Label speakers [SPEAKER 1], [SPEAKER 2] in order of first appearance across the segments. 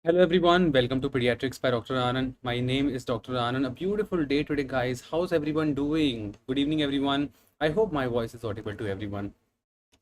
[SPEAKER 1] Hello everyone, welcome to Pediatrics by Dr. Anand. My name is Dr. Anand. A beautiful day today, guys. How's everyone doing? Good evening, everyone. I hope my voice is audible to everyone.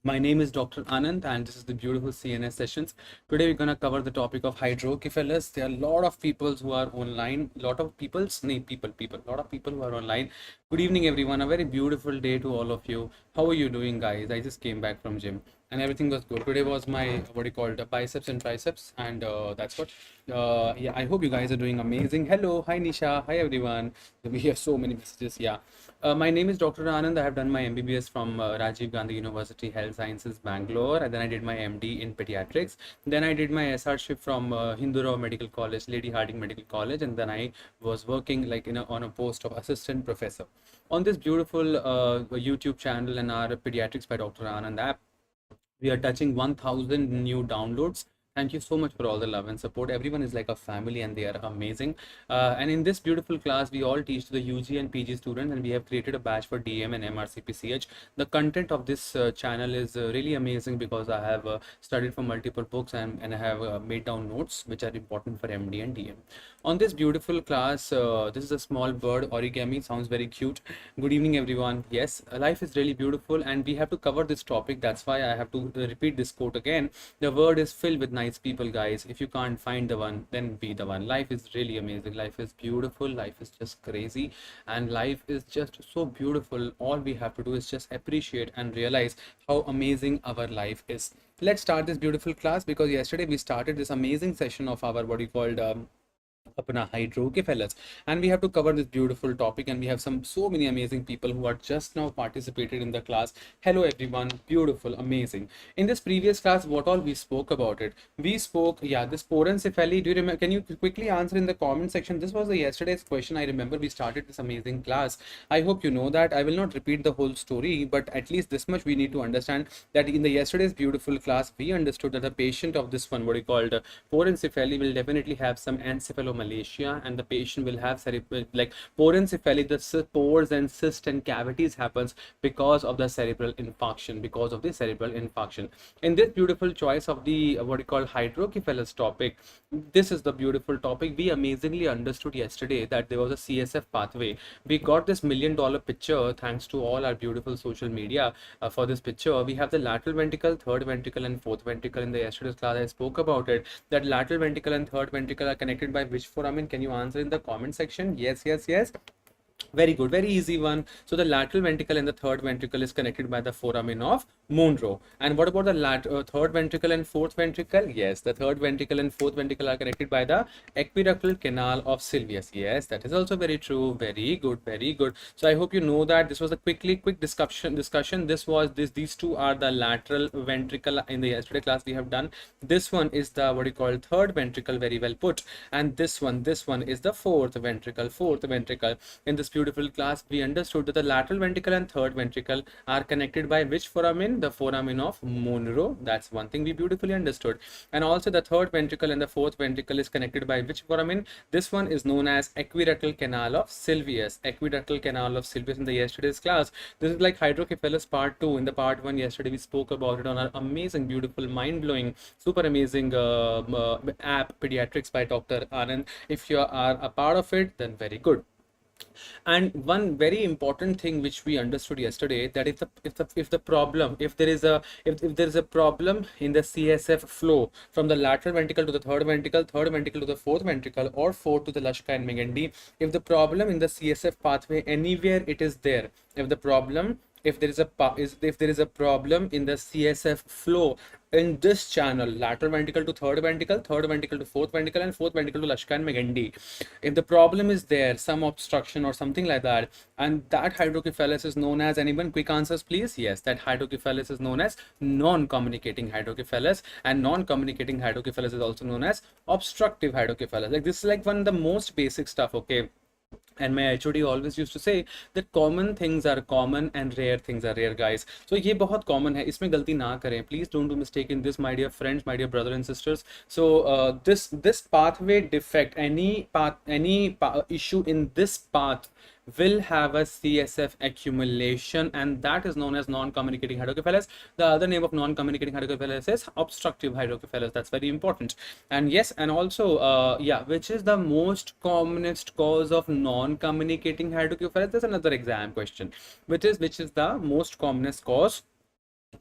[SPEAKER 1] My name is Dr. Anand, and this is the beautiful CNS sessions. Today, we're going to cover the topic of Hydrocephalus. There are a lot of people who are online, a lot of people who are online. Good evening, everyone. A very beautiful day to all of you. How are you doing, guys? I just came back from gym and everything was good. Today was my what do you call it, biceps and triceps, and that's what. Yeah, I hope you guys are doing amazing. Hello, hi Nisha, hi everyone. We have so many messages. Yeah, my name is Dr. Anand. I have done my MBBS from Rajiv Gandhi University Health Sciences, Bangalore, and then I did my MD in pediatrics. Then I did my SRship from Hindurao Medical College, Lady Harding Medical College, and then I was working like on a post of assistant professor on this beautiful YouTube channel and our Pediatrics by Dr. Anand app. We are touching 1000 new downloads. Thank you so much for all the love and support. Everyone is like a family and they are amazing. And in this beautiful class, we all teach to the UG and PG students, and we have created a batch for DM and MRCPCH. The content of this channel is really amazing because I have studied from multiple books, and I have made down notes which are important for MD and DM. On this beautiful class, this is a small bird origami, sounds very cute. Good evening, everyone. Yes, life is really beautiful, and we have to cover this topic. That's why I have to repeat this quote again. The world is filled with nice people, guys. If you can't find the one, then be the one. Life is really amazing. Life is beautiful. Life is just crazy, and life is just so beautiful. All we have to do is just appreciate and realize how amazing our life is. Let's start this beautiful class because yesterday we started this amazing session of our what you called अपना Hydrocephalus, and we have to cover this beautiful topic, and we have so many amazing people who are just now participated in the class. Hello everyone, beautiful, amazing. In this previous class, what all we spoke about it, we spoke, yeah, this porencephaly. Do you remember? Can you quickly answer in the comment section? This was the yesterday's question. I remember we started this amazing class. I hope you know that. I will not repeat the whole story, but at least this much we need to understand, that in the yesterday's beautiful class we understood that the patient of this one, what you called porencephaly, will definitely have some encephalomalacia, and the patient will have cerebral like porencephaly. The pores and cysts and cavities happens because of the cerebral infarction, in this beautiful choice of the what you call Hydrocephalus topic. This is the beautiful topic. We amazingly understood yesterday that there was a CSF pathway. We got this $1 million picture thanks to all our beautiful social media. For this picture, we have the lateral ventricle, third ventricle, and fourth ventricle. In the yesterday's class, I spoke about it, that lateral ventricle and third ventricle are connected by which foramen? Can you answer in the comment section? Yes, yes, yes. Very good, very easy one. So the lateral ventricle and the third ventricle is connected by the foramen of Monro. And what about the third ventricle and fourth ventricle? Yes, the third ventricle and fourth ventricle are connected by the aqueductal canal of Sylvius. Yes, that is also very true. Very good, very good. So I hope you know that this was a quick discussion. These two are the lateral ventricle. In the yesterday class we have done. This one is the what you call third ventricle. Very well put. And this one is the fourth ventricle. In this beautiful class, we understood that the lateral ventricle and third ventricle are connected by which foramen? The foramen of Monro. That's one thing we beautifully understood. And also the third ventricle and the fourth ventricle is connected by which foramen? This one is known as aqueductal canal of Sylvius. Aqueductal canal of Sylvius in the yesterday's class. This is like Hydrocephalus part 2. In the part 1 yesterday, we spoke about it on our amazing, beautiful, mind-blowing, super amazing app, Pediatrics by Dr. Anand. If you are a part of it, then very good. And one very important thing which we understood yesterday, that if there is a problem in the CSF flow from the lateral ventricle to the third ventricle to the fourth ventricle, or fourth to the Lashka and Megendi, if the problem in the CSF pathway anywhere it is there, if there is a problem in the CSF flow in this channel, lateral ventricle to third ventricle to fourth ventricle, and fourth ventricle to Lashka and Megendi, if the problem is there, some obstruction or something like that, and that hydrocephalus is known as, anyone quick answers please? Yes, that hydrocephalus is known as non-communicating hydrocephalus, and non-communicating hydrocephalus is also known as obstructive hydrocephalus. Like, this is like one of the most basic stuff, okay? And my HOD always used to say that common things are common and rare things are rare, guys. So ये बहुत common है, इसमें गलती ना करें. Please don't do mistake in this, my dear friends, my dear brothers and sisters. So this pathway defect, any issue in this path will have a CSF accumulation, and that is known as non-communicating hydrocephalus. The other name of non-communicating hydrocephalus is obstructive hydrocephalus. That's very important. And yes, and also yeah, which is the most commonest cause of non-communicating hydrocephalus? That's another exam question. Which is the most commonest cause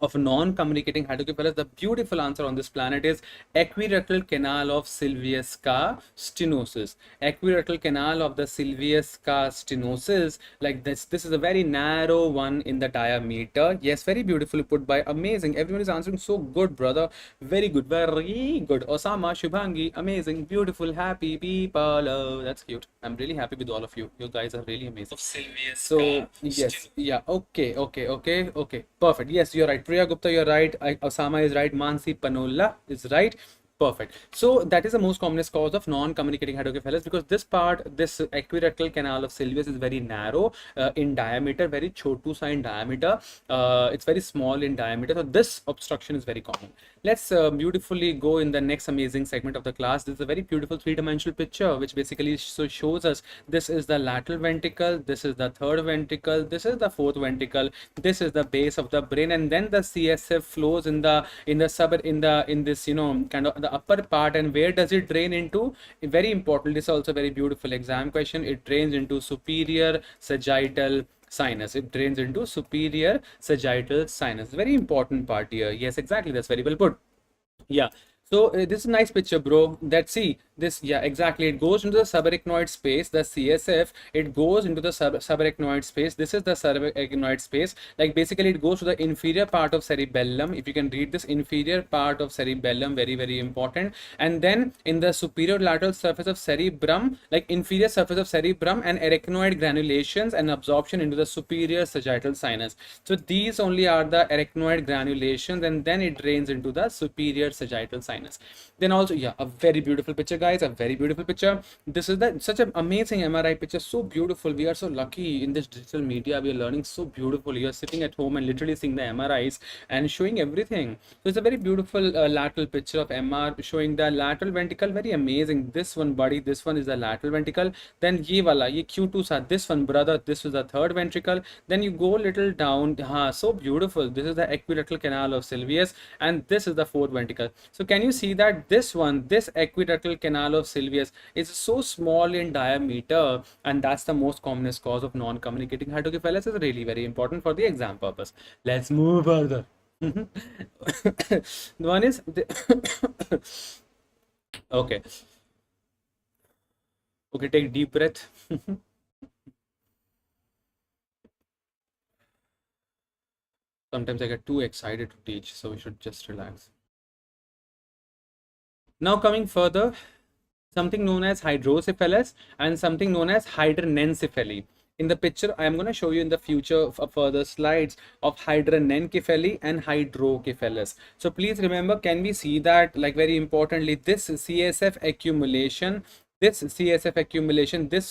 [SPEAKER 1] of non-communicating hydrocephalus? The beautiful answer on this planet is aqueductal canal of Sylviusca stenosis. Aqueductal canal of the Sylviusca stenosis, like this is a very narrow one in the diameter. Yes, very beautifully put by, amazing. Everyone is answering so good, brother. Very good, very good. Osama, Shubhangi, amazing, beautiful, happy people. Oh, that's cute. I'm really happy with all of you. You guys are really amazing. So yes, yeah, okay, perfect. Yes, you're right. Priya Gupta, you're right. Osama is right. Mansi Panola is right. Perfect. So that is the most commonest cause of non-communicating hydrocephalus, because this part, this aqueductal canal of Sylvius is very narrow in diameter, very chotu sa in diameter. It's very small in diameter. So this obstruction is very common. Let's beautifully go in the next amazing segment of the class. This is a very beautiful three-dimensional picture, which basically shows us this is the lateral ventricle, this is the third ventricle, this is the fourth ventricle, this is the base of the brain, and then the CSF flows in this, you know, kind of the upper part. And where does it drain into? Very important. This is also very beautiful exam question. It drains into superior sagittal sinus. It drains into superior sagittal sinus. Very important part here. Yes, exactly. That's very well put. Yeah. So this is a nice picture, bro. That, see this, yeah, exactly. It goes into the subarachnoid space, the CSF. It goes into the subarachnoid space. This is the subarachnoid space. Like basically, it goes to the inferior part of cerebellum. If you can read this, inferior part of cerebellum, very, very important. And then in the superior lateral surface of cerebrum, like inferior surface of cerebrum, and arachnoid granulations and absorption into the superior sagittal sinus. So these only are the arachnoid granulations, and then it drains into the superior sagittal sinus. Then also, yeah, a very beautiful picture, guys, a very beautiful picture. This is such an amazing MRI picture, so beautiful. We are so lucky in this digital media. We are learning so beautifully. You are sitting at home and literally seeing the MRIs and showing everything. So it's a very beautiful lateral picture of MR showing the lateral ventricle. Very amazing. This one, buddy, this one is the lateral ventricle. Then ye wala, ye Q2 sa, this one, brother, this is the third ventricle. Then you go little down, so beautiful. This is the aqueductal canal of Sylvius, and this is the fourth ventricle. So can you see that this aqueductal canal of Sylvius is so small in diameter, and that's the most commonest cause of non-communicating hydrocephalus. Is really very important for the exam purpose. Let's move further. The one is okay, take deep breath. Sometimes I get too excited to teach, so we should just relax. Now coming further, something known as hydrocephalus and something known as hydranencephaly. In the picture, I am going to show you in the future further slides of hydranencephaly and hydrocephalus. So please remember, can we see that, like very importantly, this CSF accumulation, this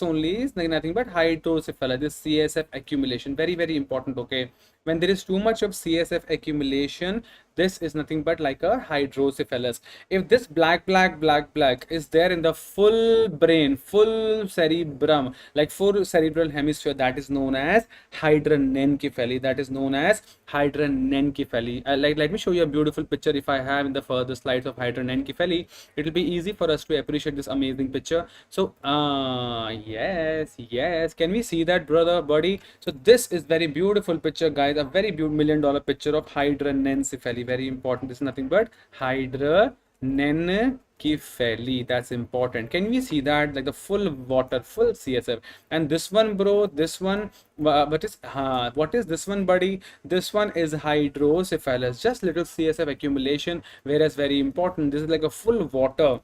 [SPEAKER 1] only is nothing but hydrocephalus, this CSF accumulation, very, very important, okay? When there is too much of CSF accumulation, this is nothing but like a hydrocephalus. If this black is there in the full brain, full cerebrum, like full cerebral hemisphere, that is known as hydranencephaly. That is known as hydranencephaly. Let me show you a beautiful picture. If I have in the further slides of hydranencephaly, it will be easy for us to appreciate this amazing picture. So yes, can we see that, brother, buddy? So this is very beautiful picture, guys. A very beautiful $1,000,000 picture of hydranencephaly. Very important. This is nothing but hydranencephaly. That's important. Can we see that, like the full water, full CSF? And this one, bro, this one, what is this one, buddy? This one is hydrocephalus, just little CSF accumulation, whereas very important, this is like a full water.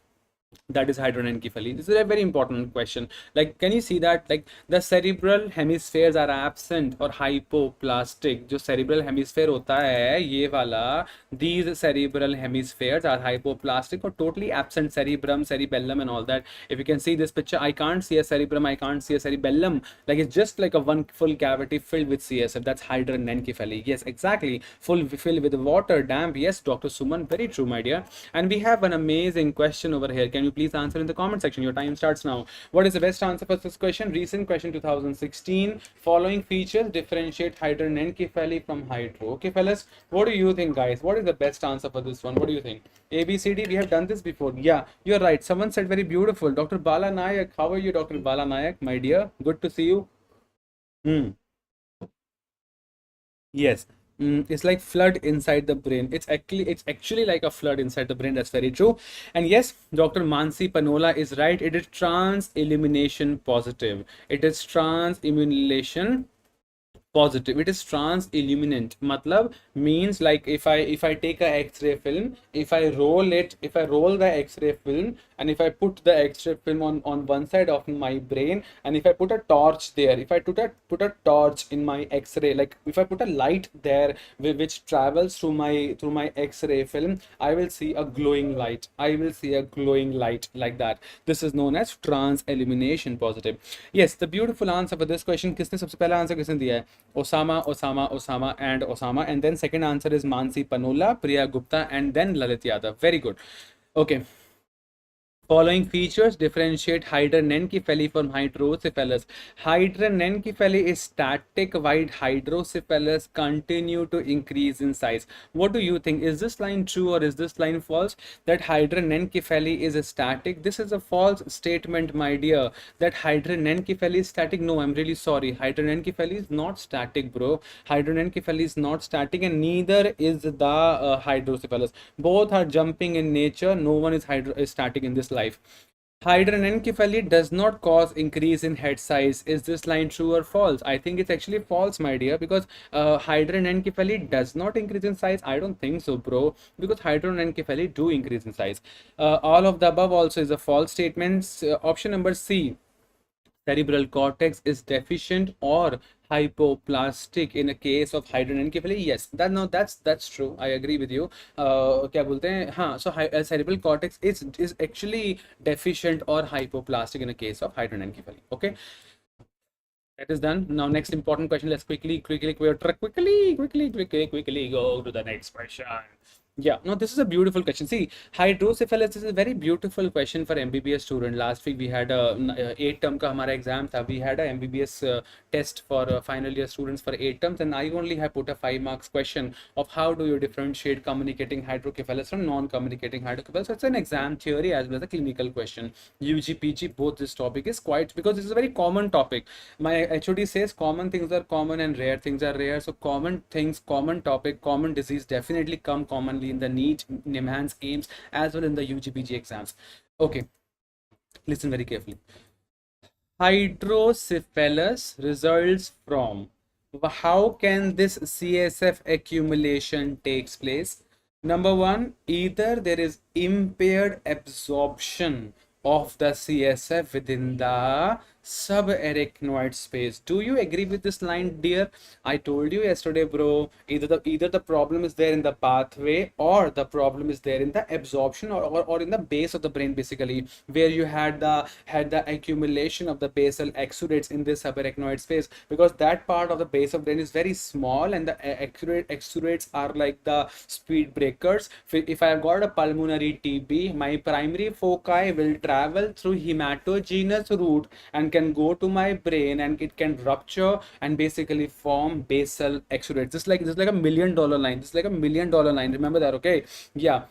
[SPEAKER 1] That is hydranencephaly. This is a very important question. Like, can you see that, like the cerebral hemispheres are absent or hypoplastic? जो cerebral hemisphere होता है ये वाला, these cerebral hemispheres are hypoplastic or totally absent. Cerebrum, cerebellum and all that. If you can see this picture, I can't see a cerebrum, I can't see a cerebellum. Like it's just like a one full cavity filled with CSF. That's hydranencephaly. Yes, exactly. Filled with water, damp. Yes, Dr. Suman, very true, my dear. And we have an amazing question over here. Can Can you please answer in the comment section? Your time starts now. What is the best answer for this question? Recent question 2016. Following features differentiate hydranencephaly from hydrocephalus. What do you think, guys? What is the best answer for this one? What do you think? A, B, C, D. We have done this before. Yeah, you're right. Someone said very beautiful. Dr. Bala Nayak. How are you, Dr. Bala Nayak, my dear? Good to see you. Yes. It's like flood inside the brain. It's actually like a flood inside the brain. That's very true. And yes, Dr. Mansi Panola is right. It is trans elimination positive. It is trans elimination positive. It is trans illuminant. Matlab means like if I take a X-ray film, if I roll the X-ray film, and if I put the X-ray film on one side of my brain, and if I put a torch there, if I put a torch in my X-ray, like if I put a light there which travels through my X-ray film, I will see a glowing light. I will see a glowing light like that. This is known as trans elimination positive. Yes, the beautiful answer for this question. किसने सबसे पहला answer किसने दिया है? Osama, and then second answer is Mansi Panola, Priya Gupta, and then Lalit Yadav. Very good. Okay. Following features differentiate hydranencephaly from hydrocephalus. Hydranencephaly is static while hydrocephalus continue to increase in size. What do you think? Is this line true or is this line false? That hydranencephaly is static. This is a false statement, my dear. That hydranencephaly is static. No, I'm really sorry. Hydranencephaly is not static, bro. Hydranencephaly is not static, and neither is the hydrocephalus. Both are jumping in nature. No one is static in this life. Hydranencephaly does not cause increase in head size. Is this line true or false? I think it's actually false, my dear, because hydranencephaly does not increase in size. I don't think so, bro, because hydranencephaly do increase in size. All of the above also is a false statement. Option number C, cerebral cortex is deficient or hypoplastic in a case of hydranencephaly. Yes, that's true. I agree with you. क्या बोलते हैं? हाँ, so cerebral cortex is actually deficient or hypoplastic in a case of hydranencephaly. Okay, that is done. Now next important question. Let's quickly go to the next question. Yeah, no, this is a beautiful question. See, hydrocephalus is a very beautiful question for MBBS student. Last week we had a 8 term का हमारा exam था. We had a MBBS test for final year students for 8 terms, and I only have put a 5 marks question of how do you differentiate communicating hydrocephalus from non-communicating hydrocephalus. So it's an exam theory as well as a clinical question. UG, PG, both this topic is quite, because this is a very common topic. My HOD says common things are common and rare things are rare. So common things, common topic, common disease definitely come commonly in the NEET, NIMHANS, AIMS, as well in the UGPG exams. Okay, listen very carefully. Hydrocephalus results from, how can this CSF accumulation takes place? Number one, either there is impaired absorption of the CSF within the subarachnoid space. Do you agree with this line, dear? I told you yesterday, bro, either the problem is there in the pathway, or the problem is there in the absorption, or in the base of the brain, basically, where you had the accumulation of the basal exudates in this subarachnoid space, because that part of the base of brain is very small, and the exudates are like the speed breakers. If I have got a pulmonary TB, my primary foci will travel through hematogenous route and can go to my brain, and it can rupture and basically form basal exudates. This is like $1 million line. This is like $1 million line. Remember that, okay? Yeah.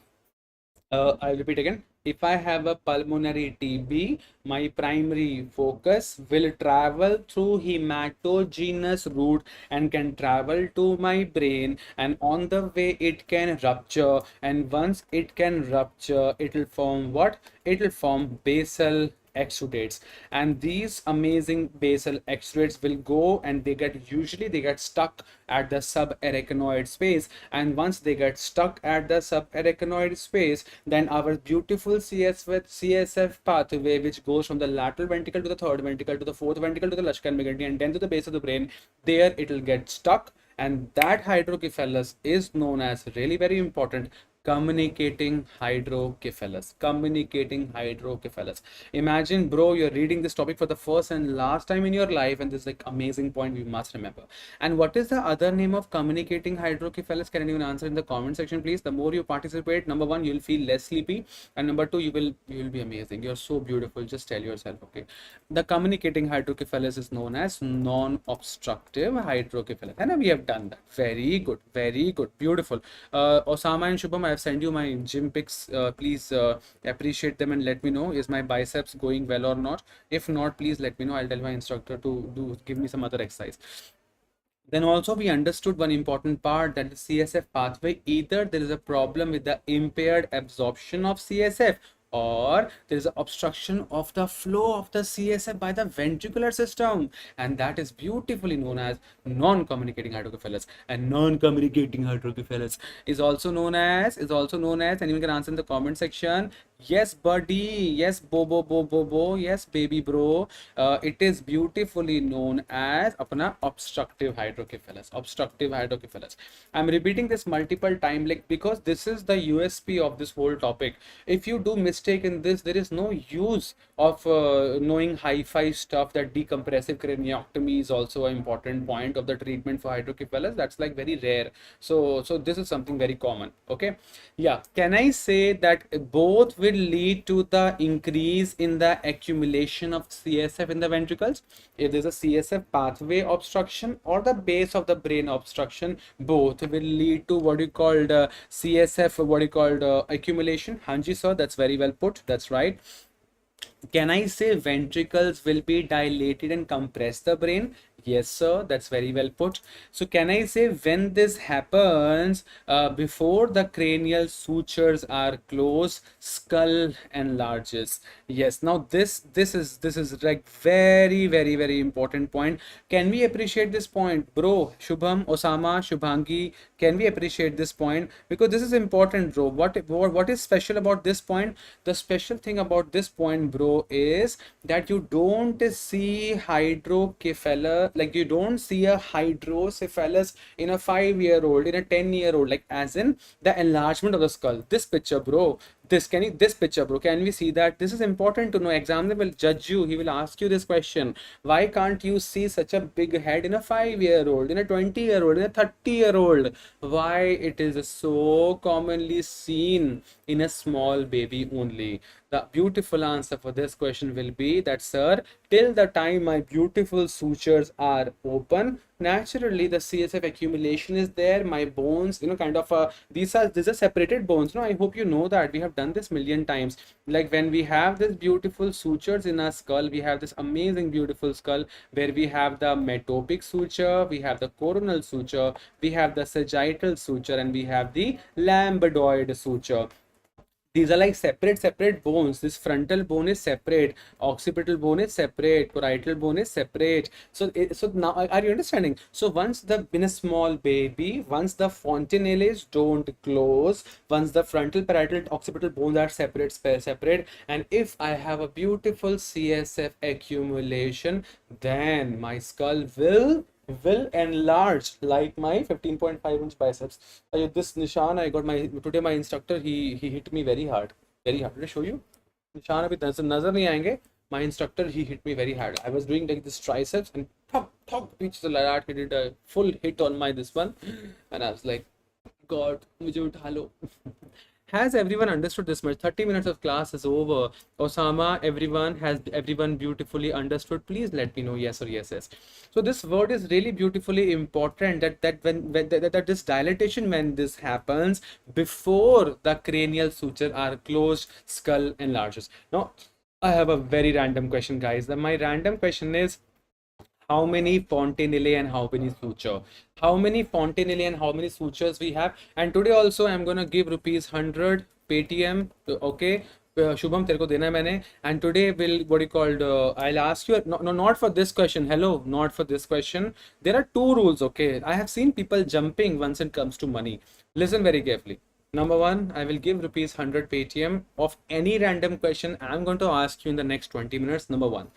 [SPEAKER 1] I'll repeat again. If I have a pulmonary TB, my primary focus will travel through hematogenous route and can travel to my brain, and on the way it can rupture, and once it can rupture, it will form what? It will form basal exudates, and these amazing basal exudates will go, and usually they get stuck at the subarachnoid space, and once they get stuck at the subarachnoid space, then our beautiful CSF pathway, which goes from the lateral ventricle to the third ventricle to the fourth ventricle to the Lashkar Meghani and then to the base of the brain, there it will get stuck, and that hydrocephalus is known as, really very important, Communicating hydrocephalus. Communicating hydrocephalus. Imagine, bro, you're reading this topic for the first and last time in your life, and this is like amazing point we must remember. And what is the other name of communicating hydrocephalus? Can anyone answer in the comment section, please? The more you participate, number one, you'll feel less sleepy, and number two, you'll be amazing. You're so beautiful. Just tell yourself, okay. The communicating hydrocephalus is known as non-obstructive hydrocephalus. And we have done that. Very good, very good, beautiful. Osama and Shubham, I have sent you my gym pics. Please appreciate them and let me know, is my biceps going well or not. If not, please let me know. I'll tell my instructor to give me some other exercise. Then also we understood one important part, that the CSF pathway, either there is a problem with the impaired absorption of CSF, or there is an obstruction of the flow of the CSF by the ventricular system, and that is beautifully known as non-communicating hydrocephalus. And non-communicating hydrocephalus is also known as, anyone can answer in the comment section. Yes, buddy. Yes, bo. Yes, baby bro. It is beautifully known as apna obstructive hydrocephalus. Obstructive hydrocephalus. I'm repeating this multiple times, like, because this is the USP of this whole topic. If you do mistake in this, there is no use of knowing hi-fi stuff, that decompressive craniotomy is also an important point of the treatment for hydrocephalus. That's like very rare. So this is something very common. Okay. Yeah. Can I say that both will lead to the increase in the accumulation of CSF in the ventricles? If there's a CSF pathway obstruction or the base of the brain obstruction, both will lead to what you called CSF, accumulation. Hanji sir, that's very well put. That's right. Can I say ventricles will be dilated and compress the brain? Yes, sir, that's very well put. So can I say when this happens, before the cranial sutures are closed, skull enlarges? Yes. Now this is like very important point. Can we appreciate this point, bro? Shubham, Osama, Shubhangi, can we appreciate this point? Because this is important, bro. What is special about this point? The special thing about this point, bro, is that you don't see hydrocephalus, like you don't see a hydrocephalus in a 5-year-old, in a 10-year-old, like as in the enlargement of the skull. This picture, bro. This picture, bro, can we see that? This is important to know. Examiner will judge you. He will ask you this question: why can't you see such a big head in a 5-year-old, in a 20-year-old, in a 30-year-old? Why it is so commonly seen in a small baby only? The beautiful answer for this question will be that, sir, till the time my beautiful sutures are open, naturally the CSF accumulation is there. My bones, kind of these are separated bones. No, I hope you know that. We have done this million times. Like when we have this beautiful sutures in our skull, we have this amazing beautiful skull where we have the metopic suture, we have the coronal suture, we have the sagittal suture, and we have the lambdoid suture. These are like separate bones. This frontal bone is separate, occipital bone is separate, parietal bone is separate. So now are you understanding? So once in a small baby, once the fontanelles don't close, once the frontal, parietal, occipital bones are separate, and if I have a beautiful CSF accumulation, then my skull will enlarge like my 15.5-inch biceps. This Nishan, I got today my instructor, he hit me very hard. Did I show you? Nishan abhi nazar nahi aayenge. My instructor, he hit me very hard. I was doing like this triceps and thok, which he did a full hit on my this one, and I was like, God, mujhe utha lo. Has everyone understood this much? 30 minutes of class is over. Osama, everyone beautifully understood? Please let me know yes or yes. So this word is really beautifully important, that this dilatation, when this happens before the cranial suture are closed, skull enlarges. Now, I have a very random question, guys. My random question is, how many fontanelle and how many suture? How many fontanelle and how many sutures we have? And today also I'm gonna give ₹100 Paytm. Okay, Shubham, तेरे को देना है मैंने. And today I'll ask you, no, not for this question. Hello, not for this question. There are 2 rules. Okay, I have seen people jumping once it comes to money. Listen very carefully. Number 1, I will give ₹100 Paytm of any random question I'm going to ask you in the next 20 minutes. Number 1.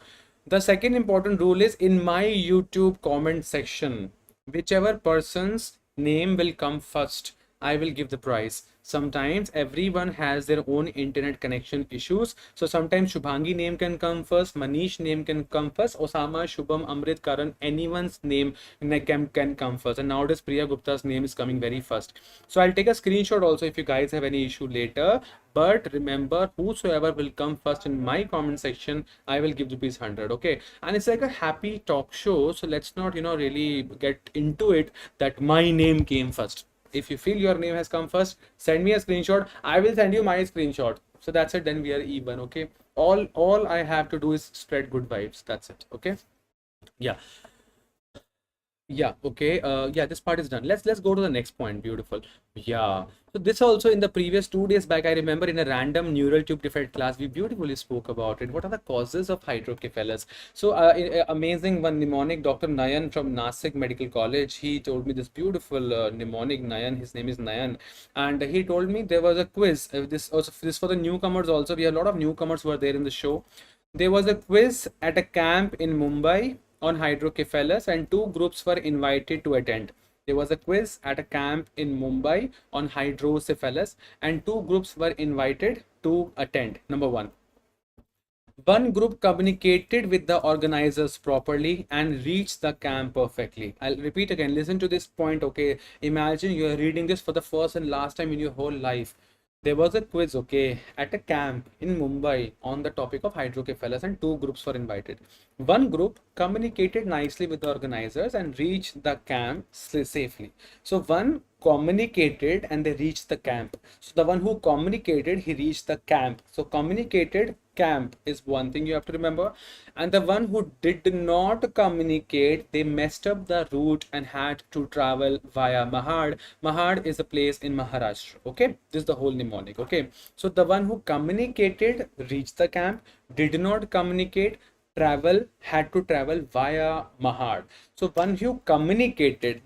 [SPEAKER 1] The second important rule is, in my YouTube comment section, whichever person's name will come first, I will give the prize. Sometimes everyone has their own internet connection issues. So sometimes Shubhangi name can come first, Manish name can come first, Osama, Shubham, Amrit, Karan, anyone's name can come first. And nowadays Priya Gupta's name is coming very first. So I'll take a screenshot also if you guys have any issue later. But remember, whosoever will come first in my comment section, I will give rupees 100. Okay, and it's like a happy talk show, so let's not really get into it that my name came first. If you feel your name has come first, send me a screenshot. I will send you my screenshot. So that's it. Then we are even. Okay. All I have to do is spread good vibes. That's it. Okay. Yeah. Yeah, okay. Yeah, this part is done. Let's go to the next point. Beautiful. Yeah. So this also in the previous 2 days back, I remember in a random neural tube defect class, we beautifully spoke about it. What are the causes of hydrocephalus? So amazing one mnemonic, Dr. Nayan from Nasik Medical College, he told me this beautiful mnemonic. Nayan, his name is Nayan, and he told me there was a quiz. This also this for the newcomers also. We have a lot of newcomers who are there in the show. There was a quiz at a camp in Mumbai on hydrocephalus, and two groups were invited to attend. There was a quiz at a camp in Mumbai on hydrocephalus, and two groups were invited to attend. Number one group communicated with the organizers properly and reached the camp perfectly. I'll repeat again. Listen to this point, okay? Imagine you are reading this for the first and last time in your whole life. There was a quiz, okay, at a camp in Mumbai on the topic of hydrocephalus, and two groups were invited. One group communicated nicely with the organizers and reached the camp safely. So one communicated and they reached the camp. So the one who communicated, he reached the camp. So communicated, camp is one thing you have to remember. And the one who did not communicate, they messed up the route and had to travel via Mahad. Mahad is a place in Maharashtra. Okay, this is the whole mnemonic. Okay, so the one who communicated reached the camp, did not communicate, had to travel via Mahad. So the one who communicated,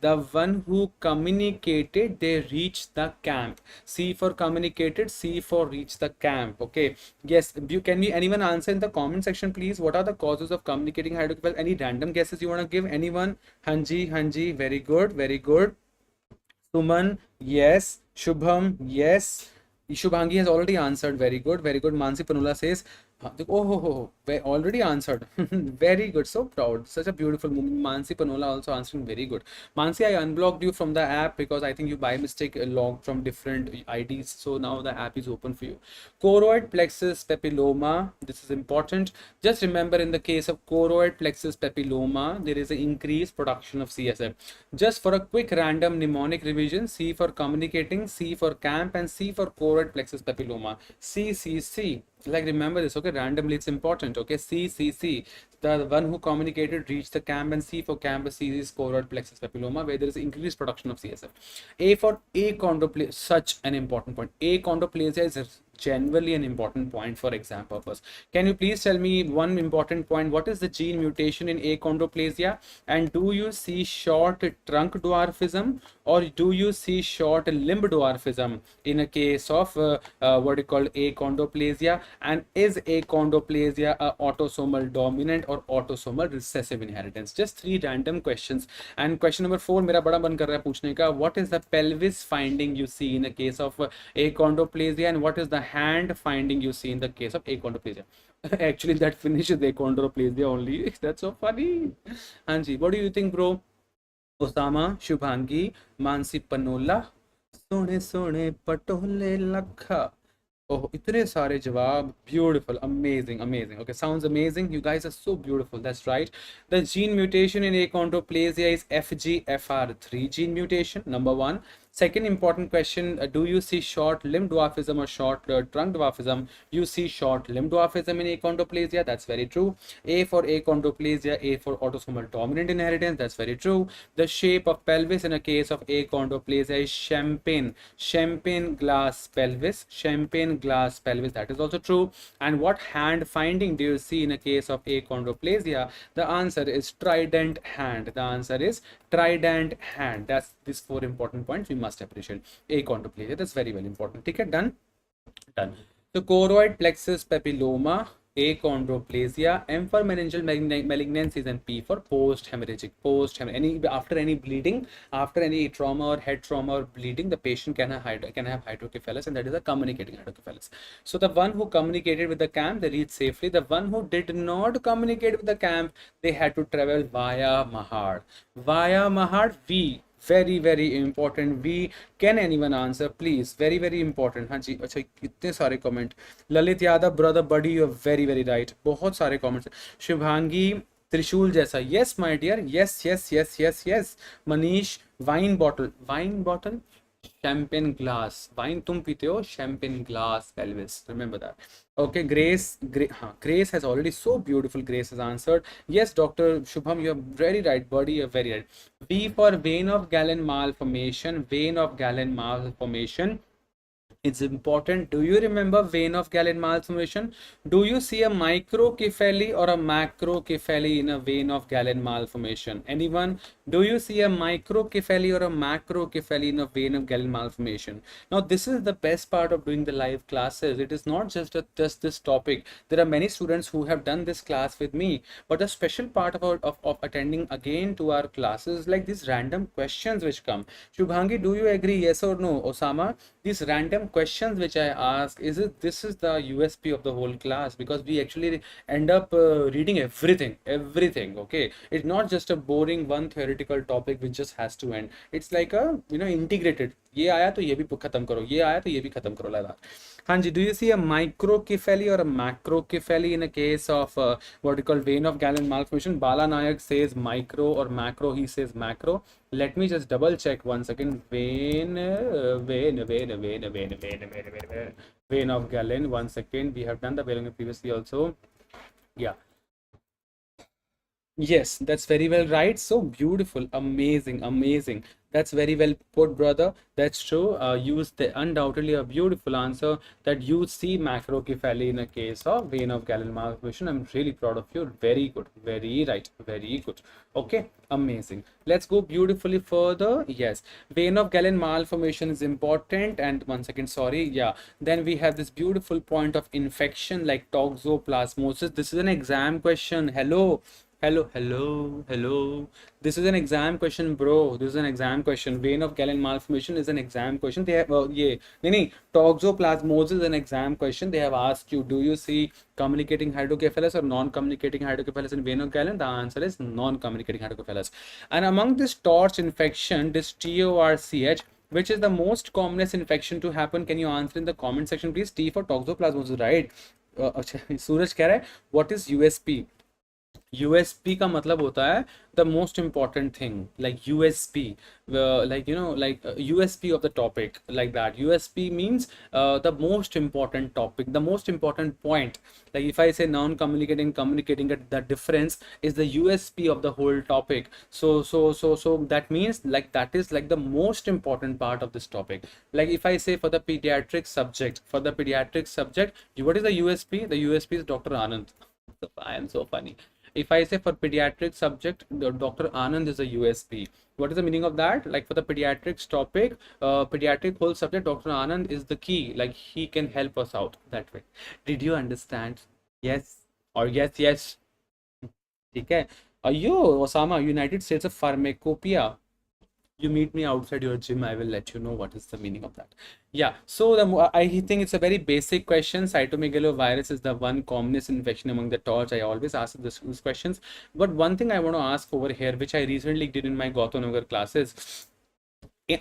[SPEAKER 1] they reached the camp. C for communicated, C for reach the camp. Okay, yes, anyone answer in the comment section please? What are the causes of communicating hydrocephalus? Any random guesses you want to give? Anyone? Hanji, very good, very good. Suman, yes. Shubham, yes. Shubhangi has already answered. Very good, very good. Mansi Panula says, oh, already answered. Very good, so proud. Such a beautiful moment. Mansi Panola also answering very good. Mansi, I unblocked you from the app because I think you by mistake logged from different IDs. So now the app is open for you. Choroid plexus papilloma. This is important. Just remember, in the case of choroid plexus papilloma, there is an increased production of CSF. Just for a quick random mnemonic revision: C for communicating, C for camp, and C for choroid plexus papilloma. C. Like, remember this, okay? Randomly, it's important, okay? C. The one who communicated reached the camp, and C for camp, C is choroid plexus papilloma, where there is increased production of CSF. A for achondroplasia, such an important point. Achondroplasia is generally an important point for exam purpose. Can you please tell me one important point? What is the gene mutation in achondroplasia? And do you see short trunk dwarfism, or do you see short limb dwarfism in a case of what you call achondroplasia? And is achondroplasia a autosomal dominant or autosomal recessive inheritance? Just three random questions. And question number 4 मेरा बड़ा मन कर रहा है पूछने का. What is the pelvis finding you see in the case of achondroplasia, and what is the hand finding you see in the case of achondroplasia? Actually, that finishes achondroplasia only. That's so funny. Anji, what do you think, bro? Osama, Shubhangi, Mansi Panola, सोने पटोले लखा. Oh, itne sare jawab. Beautiful, amazing. Okay, sounds amazing. You guys are so beautiful. That's right. The gene mutation in achondroplasia is FGFR3 gene mutation, number 1. Second important question, do you see short limb dwarfism or short trunk dwarfism? You see short limb dwarfism in achondroplasia. That's very true. A for achondroplasia, A for autosomal dominant inheritance. That's very true. The shape of pelvis in a case of achondroplasia is champagne glass pelvis. That is also true. And what hand finding do you see in a case of achondroplasia? The answer is trident hand. That's these 4 important points we must appreciate. Achondroplasia, that's very important. Okay, done. So choroid plexus papilloma A, chondroplasia, M for meningeal malignancies, and P for post-hemorrhagic. After any bleeding, after any trauma or head trauma or bleeding, the patient can have hydrocephalus, and that is a communicating hydrocephalus. So the one who communicated with the camp, they reached safely. The one who did not communicate with the camp, they had to travel via Mahad. Via Mahad, very very important. We can anyone answer please? Very very important. हाँ जी, अच्छा कितने सारे comment. Lalit Yadav brother buddy, you are very very right. बहुत सारे comments. Shubhangi Trishul जैसा, yes my dear, yes yes yes yes yes. Manish wine bottle champagne glass. Wine तुम पीते हो, champagne glass pelvis, remember that. Okay, Grace has already, so beautiful. Grace has answered. Yes, Dr. Shubham, you are very right. Buddy, you are very right. V for vein of Galin malformation. Vein of Galin malformation. It's important. Do you remember vein of Galin malformation? Do you see a microcephaly or a macrocephaly in a vein of Galin malformation? Anyone? Do you see a microcephaly or a macrocephaly in a vein of Galin malformation? Now, this is the best part of doing the live classes. It is not just this topic. There are many students who have done this class with me, but the special part of attending again to our classes, like these random questions which come. Shubhangi, do you agree? Yes or no? Osama, these random questions which I ask, this is the USP of the whole class, because we actually end up reading everything. Okay, it's not just a boring one theoretical topic which just has to end. It's like a integrated. ये आया तो ये भी खत्म करो, ये आया तो ये भी खत्म करो, like that. हाँ जी, do you see a microcephaly or a macrocephaly in a case of what you call vein of Galin malformation? Bala Nayak says micro, or macro he says macro. Let me just double check one second. Vein of Galin. One second. We have done the vein previously also. Yeah. Yes, that's very well right. So beautiful, amazing. That's very well put, brother. That's true. You undoubtedly a beautiful answer that you see macrocephaly in a case of vein of Galin malformation. I'm really proud of you. Very good. Very right. Very good. Okay, amazing. Let's go beautifully further. Yes, vein of Galin malformation is important. And one second, sorry. Yeah. Then we have this beautiful point of infection like toxoplasmosis. This is an exam question. Hello. This is an exam question, bro. This is an exam question. Vein of Galin malformation is an exam question. They have toxoplasmosis is an exam question. They have asked you, do you see communicating hydrocephalus or non-communicating hydrocephalus in vein of Galin? The answer is non-communicating hydrocephalus. And among this torch infection, this TORCH, which is the most commonest infection to happen? Can you answer in the comment section, please? T for toxoplasmosis, right? Suraj कह रहा है, what is USP? USP का मतलब होता है the most important thing, like USP, USP of the topic, like that. USP means the most important topic, the most important point. Like if I say non-communicating, communicating, the difference is the USP of the whole topic. So that means like that is like the most important part of this topic. Like if I say for the pediatric subject, what is the USP? The USP is Dr. Anand. I am so funny. If I say for pediatric subject, Dr. Anand is a USP. What is the meaning of that? Like for the pediatrics topic, pediatric whole subject, Dr. Anand is the key. Like he can help us out that way. Did you understand? Yes or yes. Okay. Osama, United States of Pharmacopoeia. You meet me outside your gym, I will let you know what is the meaning of that. Yeah, so I think it's a very basic question. Cytomegalovirus is the one commonest infection among the torch. I always ask these questions. But one thing I want to ask over here, which I recently did in my Gautanagar classes,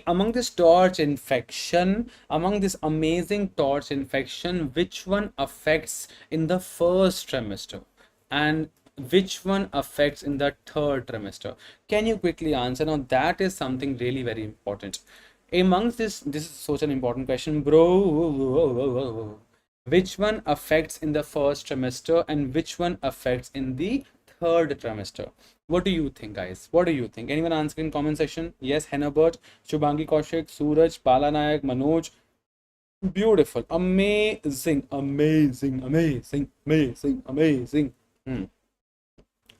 [SPEAKER 1] among this torch infection, among this amazing torch infection, which one affects in the first trimester? And which one affects in the third trimester? Can you quickly answer? Now that is something really very important. Amongst this is such an important question, bro. Which one affects in the first trimester and which one affects in the third trimester? What do you think, guys? What do you think? Anyone answer in comment section? Yes, Henabert, Shubhangi Kaushik, Suraj, Bala Nayak, Manoj. Beautiful, amazing.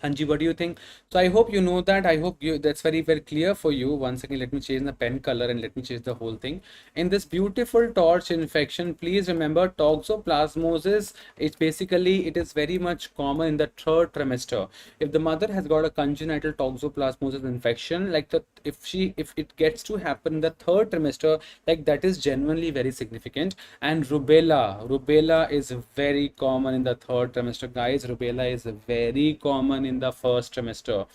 [SPEAKER 1] Hanji, what do you think? So I hope you know that. I hope you that's very, very clear for you. Once again, let me change the pen color and let me change the whole thing. In this beautiful torch infection, please remember toxoplasmosis. It's basically, it is very much common in the third trimester. If the mother has got a congenital toxoplasmosis infection, like the if it gets to happen in the third trimester, like that is genuinely very significant. And rubella is very common in the third trimester, guys. Rubella is very common in the first trimester.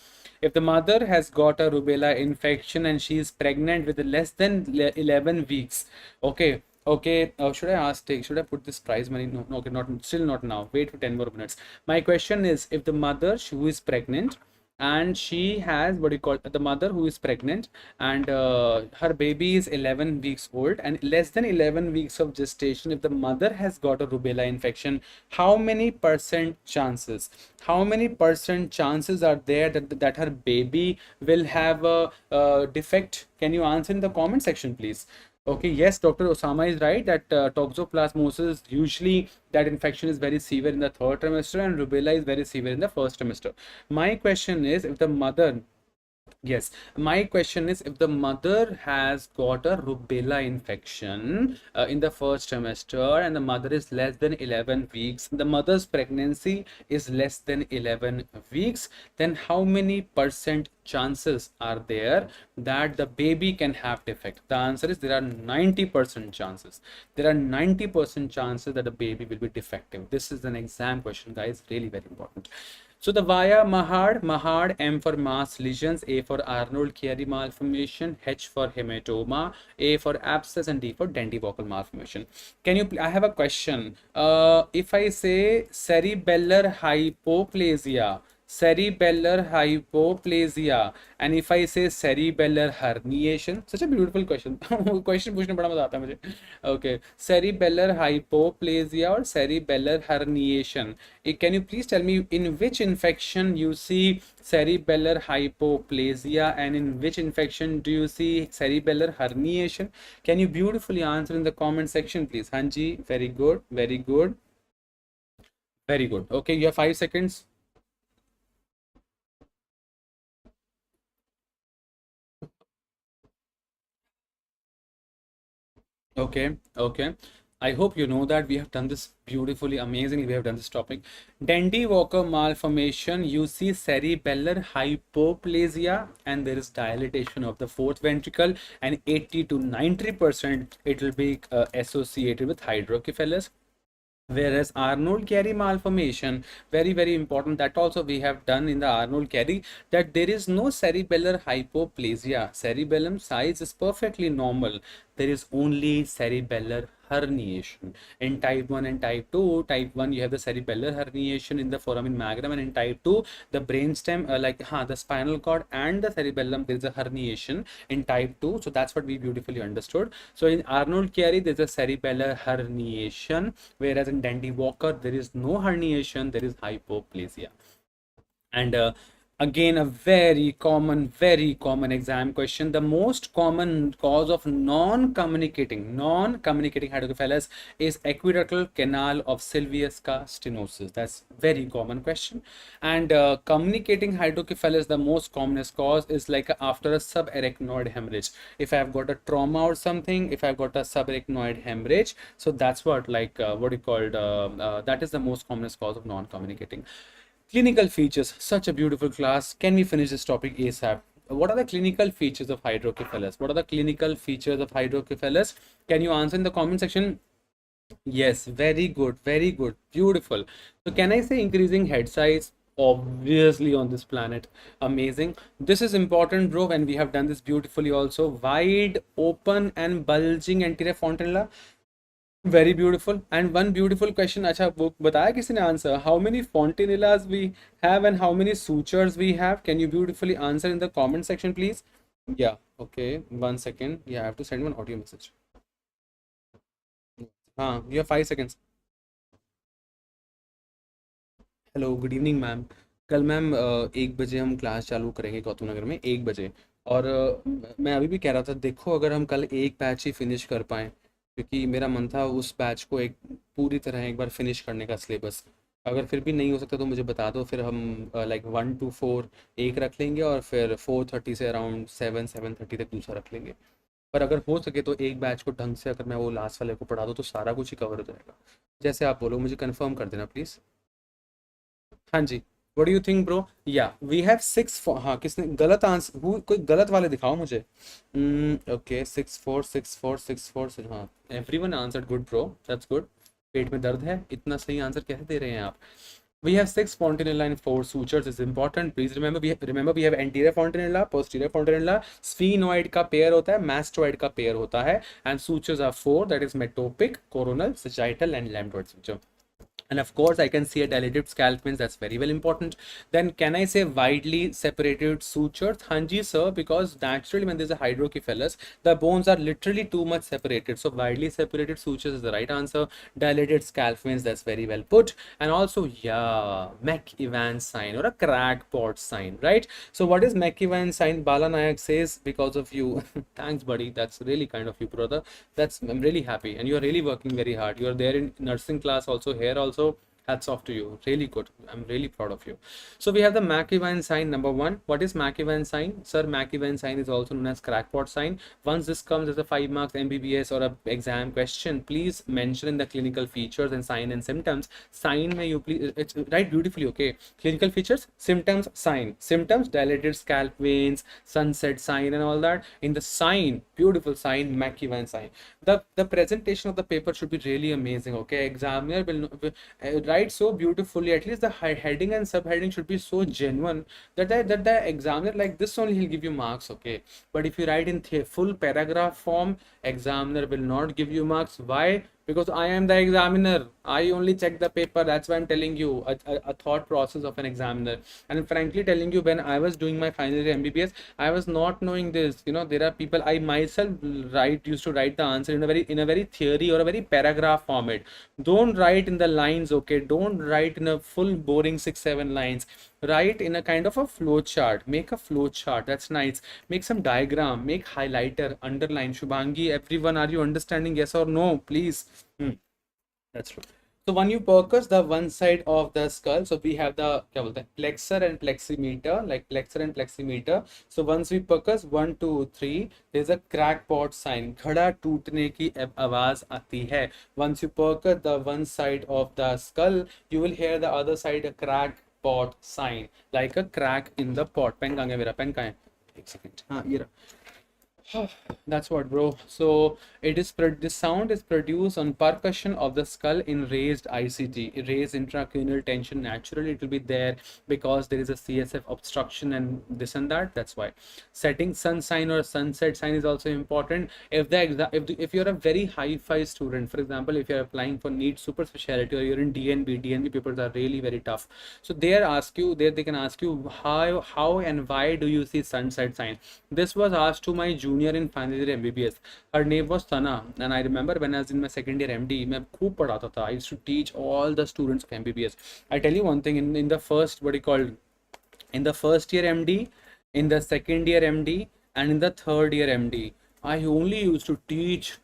[SPEAKER 1] If the mother has got a rubella infection and she is pregnant with less than 11 weeks, okay, okay, should I ask, should I put this prize money? No, no, okay, not, still not now. Wait for 10 more minutes. My question is, if the mother who is pregnant and she has, what do you call it, the mother who is pregnant and her baby is 11 weeks old and less than 11 weeks of gestation, if the mother has got a rubella infection, how many percent chances, are there that her baby will have a defect? Can you answer in the comment section, please? Okay, yes, Dr. Osama is right that toxoplasmosis, usually that infection is very severe in the third trimester and rubella is very severe in the first trimester. My question is, if the mother, yes, my question is, if the mother has got a rubella infection in the first trimester and the mother is less than 11 weeks, the mother's pregnancy is less than 11 weeks, then how many percent chances are there that the baby can have defect? The answer is there are 90% chances. There are 90% chances that the baby will be defective. This is an exam question, guys, really very important. So the via Mahard, M for mass lesions, A for Arnold-Chiari malformation, H for hematoma, A for abscess, and D for dentivocal malformation. Can you, I have a question. If I say cerebellar hypoplasia, and if I say cerebellar herniation, such a beautiful question. Question पूछने बड़ा मजा आता है मुझे. Okay, cerebellar hypoplasia or cerebellar herniation. Can you please tell me in which infection you see cerebellar hypoplasia and in which infection do you see cerebellar herniation? Can you beautifully answer in the comment section, please? Hanji, very good, very good, very good. Okay, you have 5 seconds. Okay, okay. I hope you know that we have done this beautifully, amazingly. We have done this topic. Dandy Walker malformation, you see cerebellar hypoplasia, and there is dilatation of the fourth ventricle, and 80 to 90% it will be associated with hydrocephalus. Whereas Arnold-Chiari malformation, very, very important, that also we have done in the Arnold-Chiari, that there is no cerebellar hypoplasia. Cerebellum size is perfectly normal. There is only cerebellar herniation. In type 1 and type 2, type 1 you have the cerebellar herniation in the foramen magnum, and in type 2 the brainstem, the spinal cord and the cerebellum, there is a herniation in type 2. So that's what we beautifully understood. So in Arnold-Chiari there is a cerebellar herniation, whereas in Dandy Walker there is no herniation, there is hypoplasia. And again, a very common exam question. The most common cause of non-communicating hydrocephalus is aqueductal canal of Sylviusca stenosis. That's very common question. And communicating hydrocephalus, the most commonest cause is like after a subarachnoid hemorrhage. If I've got a trauma or something, if I've got a subarachnoid hemorrhage, so that's what that is the most commonest cause of non-communicating. Clinical features, such a beautiful class. Can we finish this topic ASAP? What are the clinical features of hydrocephalus? What are the clinical features of hydrocephalus? Can you answer in the comment section? Yes, very good, beautiful. So can I say increasing head size? Obviously on this planet, amazing. This is important, bro, and we have done this beautifully also. Wide open and bulging anterior fontanella, very beautiful. And one beautiful question, अच्छा वो बताया किसी ने answer? How many fontanellas we have and how many sutures we have? Can you beautifully answer in the comment section, please? Yeah, okay, 1 second. Yeah, I have to send one audio message. हाँ, you have 5 seconds. Hello, good evening ma'am. कल ma'am 1 बजे हम class चालू करेंगे गौतम नगर में, 1 बजे. और मैं अभी भी कह रहा था, देखो अगर हम कल एक बैच ही फिनिश कर पाएँ, क्योंकि मेरा मन था उस बैच को एक पूरी तरह एक बार फिनिश करने का सिलेबस. अगर फिर भी नहीं हो सकता तो मुझे बता दो, फिर हम लाइक 1 to 4 एक रख लेंगे और फिर 4:30 से अराउंड 7-7:30 तक दूसरा रख लेंगे। पर अगर हो सके तो एक बैच को ढंग से अगर मैं वो लास्ट वाले को पढ़ा दूँ तो सारा कुछ ही कवर हो जाएगा। जैसे आप बोलो, मुझे कंफर्म कर देना प्लीज़। हाँ जी। What do you think bro? या वी हैव 6। हाँ, किसने गलत आंसर, कोई गलत वाले दिखाओ मुझे। ओके, 6 4 6 4 6 4। हाँ, everyone answered good bro, that's good. पेट में दर्द है, इतना सही आंसर कैसे दे रहे हैं आप? We have 6 fontanella and 4 sutures is important. Please remember we have anterior fontanella, posterior fontanella, sphenoid का पेयर होता है, mastoid का पेयर होता है, and sutures are 4, that is metopic, coronal, sagittal and lambdoid suture. And of course I can see a dilated scalp means that's very well important. Then can I say widely separated sutures? Hanji sir, because naturally when there's a hydrocephalus the bones are literally too much separated, so widely separated sutures is the right answer. Dilated scalp veins, that's very well put. And also, yeah, Mc-Evans sign or a crackpot sign, right? So what is Mc-Evans sign? Bala Nayak says because of you. Thanks buddy, that's really kind of you brother. I'm really happy, and you're really working very hard. You're there in nursing class also, here also. Hats off to you. Really good. I'm really proud of you. So we have the Mc-Evans sign number 1. What is Mc-Evans sign? Sir, Mc-Evans sign is also known as crackpot sign. Once this comes as a 5 marks MBBS or a exam question, please mention in the clinical features and sign and symptoms. Sign may you please, it's right beautifully, okay? Clinical features, symptoms, sign. Symptoms, dilated scalp veins, sunset sign and all that. In the sign, beautiful sign, Mc-Evans sign. The presentation of the paper should be really amazing, okay? Examiner will write so beautifully. At least the heading and subheading should be so genuine that the examiner, like this only, he'll give you marks, okay? But if you write in full paragraph form, examiner will not give you marks. Why? Because I am the examiner. I only check the paper. That's why I'm telling you a thought process of an examiner. And frankly telling you, when I was doing my final year MBBS, I was not knowing this. You know, there are people, I myself used to write the answer in a very theory or a very paragraph format. Don't write in the lines, okay? Don't write in a full boring 6-7 lines. Write in a kind of a flow chart. Make a flow chart. That's nice. Make some diagram. Make highlighter, underline. Shubhangi, everyone, are you understanding? Yes or no? Please. That's true. So when you percuss the one side of the skull, so we have the plexor and pleximeter, like plexor and pleximeter. So once we percuss 1 2 3, there's a crackpot sign. घड़ा टूटने की आवाज आती है. Once you percuss the one side of the skull, you will hear the other side a crackpot sign, like a crack in the pot. Pen कहाँ है मेरा? Pen कहाँ है? एक सेकंड. हाँ, ये रहा. That's what, bro. So this sound is produced on percussion of the skull in raised ICT, raised intracranial tension. Naturally, it will be there because there is a CSF obstruction and this and that. That's why. Setting sun sign or sunset sign is also important. If you're a very high-fi student, for example, if you're applying for NEET super specialty or you're in DNB papers are really very tough. So they can ask you how and why do you see sunset sign. This was asked to my junior in final year MBBS. Her name was Sana, and I remember when I was in my second year MD, मैं खूब पढ़ाता था. I used to teach all the students of MBBS. I tell you one thing, in the first, in the first year MD, in the second year MD, and in the third year MD, I only used to teach.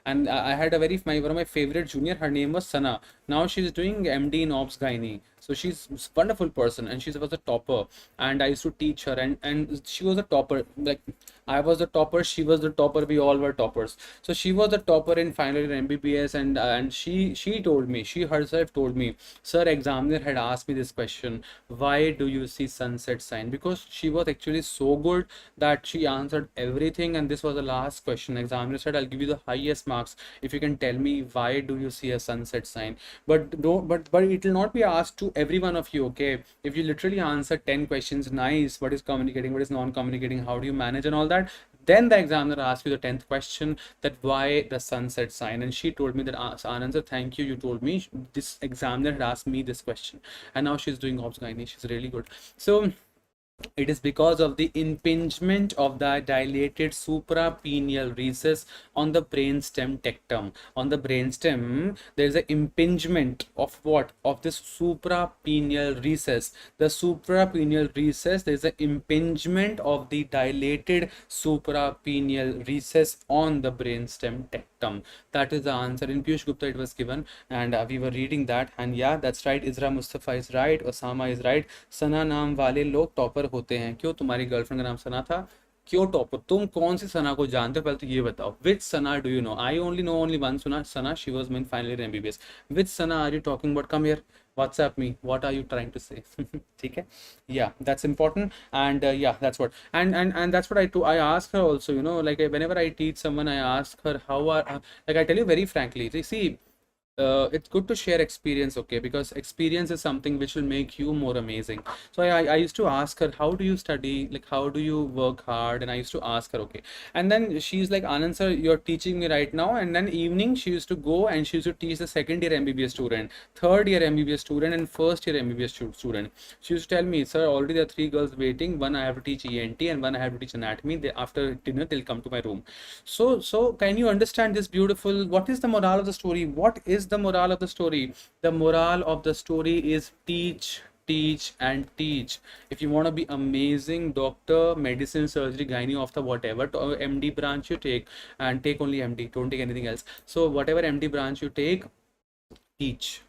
[SPEAKER 1] And I had one of my favorite junior, her name was Sana. Now she's doing MD in Obs Gynae. So she's a wonderful person, and she was a topper, and I used to teach her, and she was a topper. Like, I was the topper, she was the topper, we all were toppers. So she was the topper in final year MBBS, and she told me, she herself told me, sir, examiner had asked me this question, why do you see sunset sign? Because she was actually so good that she answered everything, and this was the last question. Examiner said, I'll give you the highest marks if you can tell me why do you see a sunset sign. But it will not be asked to every one of you, okay? If you literally answer 10 questions, nice, what is communicating, what is non-communicating, how do you manage and all that, then the examiner asked you the 10th question, that why the sunset sign. And she told me that, Anand sir, thank you, you told me. This examiner had asked me this question, and now she's doing obs gynae. She's really good. So it is because of the impingement of the dilated suprapineal recess on the brainstem tectum. On the brainstem, there is an impingement of what? Of this suprapineal recess. The suprapineal recess, there is an impingement of the dilated suprapineal recess on the brainstem tectum. rectum. That is the answer. In Piyush Gupta it was given, and we were reading that, and yeah, that's right. Isra Mustafa is right. Osama is right. सना नाम वाले लोग topper होते हैं. क्यों? तुम्हारी girlfriend का नाम सना था? क्यों टॉपर? तुम कौन सी सना को जानते हो? पहले तो ये बताओ. Which Sana do you know? I only know only one Sana. She was in final year MBBS. Which Sana are you talking about? Come here. WhatsApp me. What are you trying to say? ठीक है? Yeah, that's important. And yeah, that's what. And that's what I do. I ask her also. You know, like whenever I teach someone, I ask her how are like I tell you very frankly. See, it's good to share experience, okay, because experience is something which will make you more amazing. So I used to ask her, how do you study, like how do you work hard? And I used to ask her, okay, and then she's like, Anand sir, you're teaching me right now. And then evening she used to go and she used to teach the second year MBBS student, third year MBBS student, and first year MBBS student. She used to tell me, sir, already there are 3 girls waiting. One I have to teach ENT and one I have to teach anatomy. After dinner they'll come to my room. So can you understand this beautiful? What is the moral of the story? What is the moral of the story? The moral of the story is teach, teach, and teach. If you want to be amazing doctor, medicine, surgery, gynae, of the whatever MD branch you take, and take only MD, don't take anything else. So whatever MD branch you take, teach,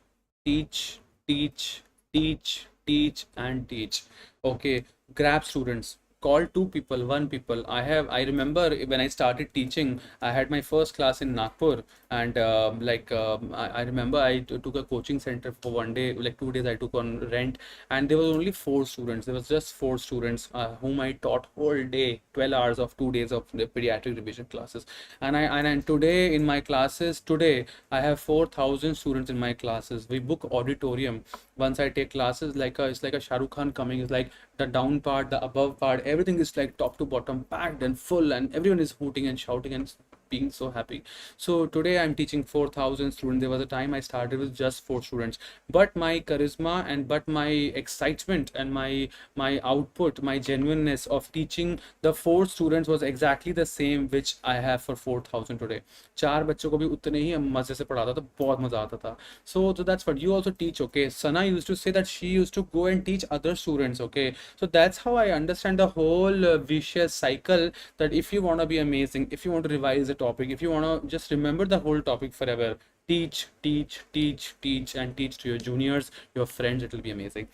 [SPEAKER 1] teach, teach, teach, teach, and teach. Okay, grab students. Call 2 people, 1 people. I remember when I started teaching, I had my first class in Nagpur, and I remember I took a coaching center for 1 day, like 2 days I took on rent, and there was only 4 students. There was just 4 students whom I taught whole day, 12 hours of 2 days of the pediatric revision classes. And today in my classes, today I have 4,000 students in my classes. We book auditorium. Once I take classes, it's like a Shah Rukh Khan coming. It's like the down part, the above part, everything is like top to bottom packed and full, and everyone is hooting and shouting and being so happy. So today I'm teaching 4,000 students. There was a time I started with just 4 students, but my charisma but my excitement and my output, my genuineness of teaching the 4 students was exactly the same which I have for 4,000 today. 4 बच्चों को भी उतने ही मजे से पढ़ाता था, बहुत मजा आता था. So that's what you also teach, okay? Sana used to say that she used to go and teach other students, okay? So that's how I understand the whole vicious cycle, that if you want to be amazing, if you want to revise the topic, if you want to just remember the whole topic forever, teach, teach, teach, teach, and teach to your juniors, your friends. It will be amazing.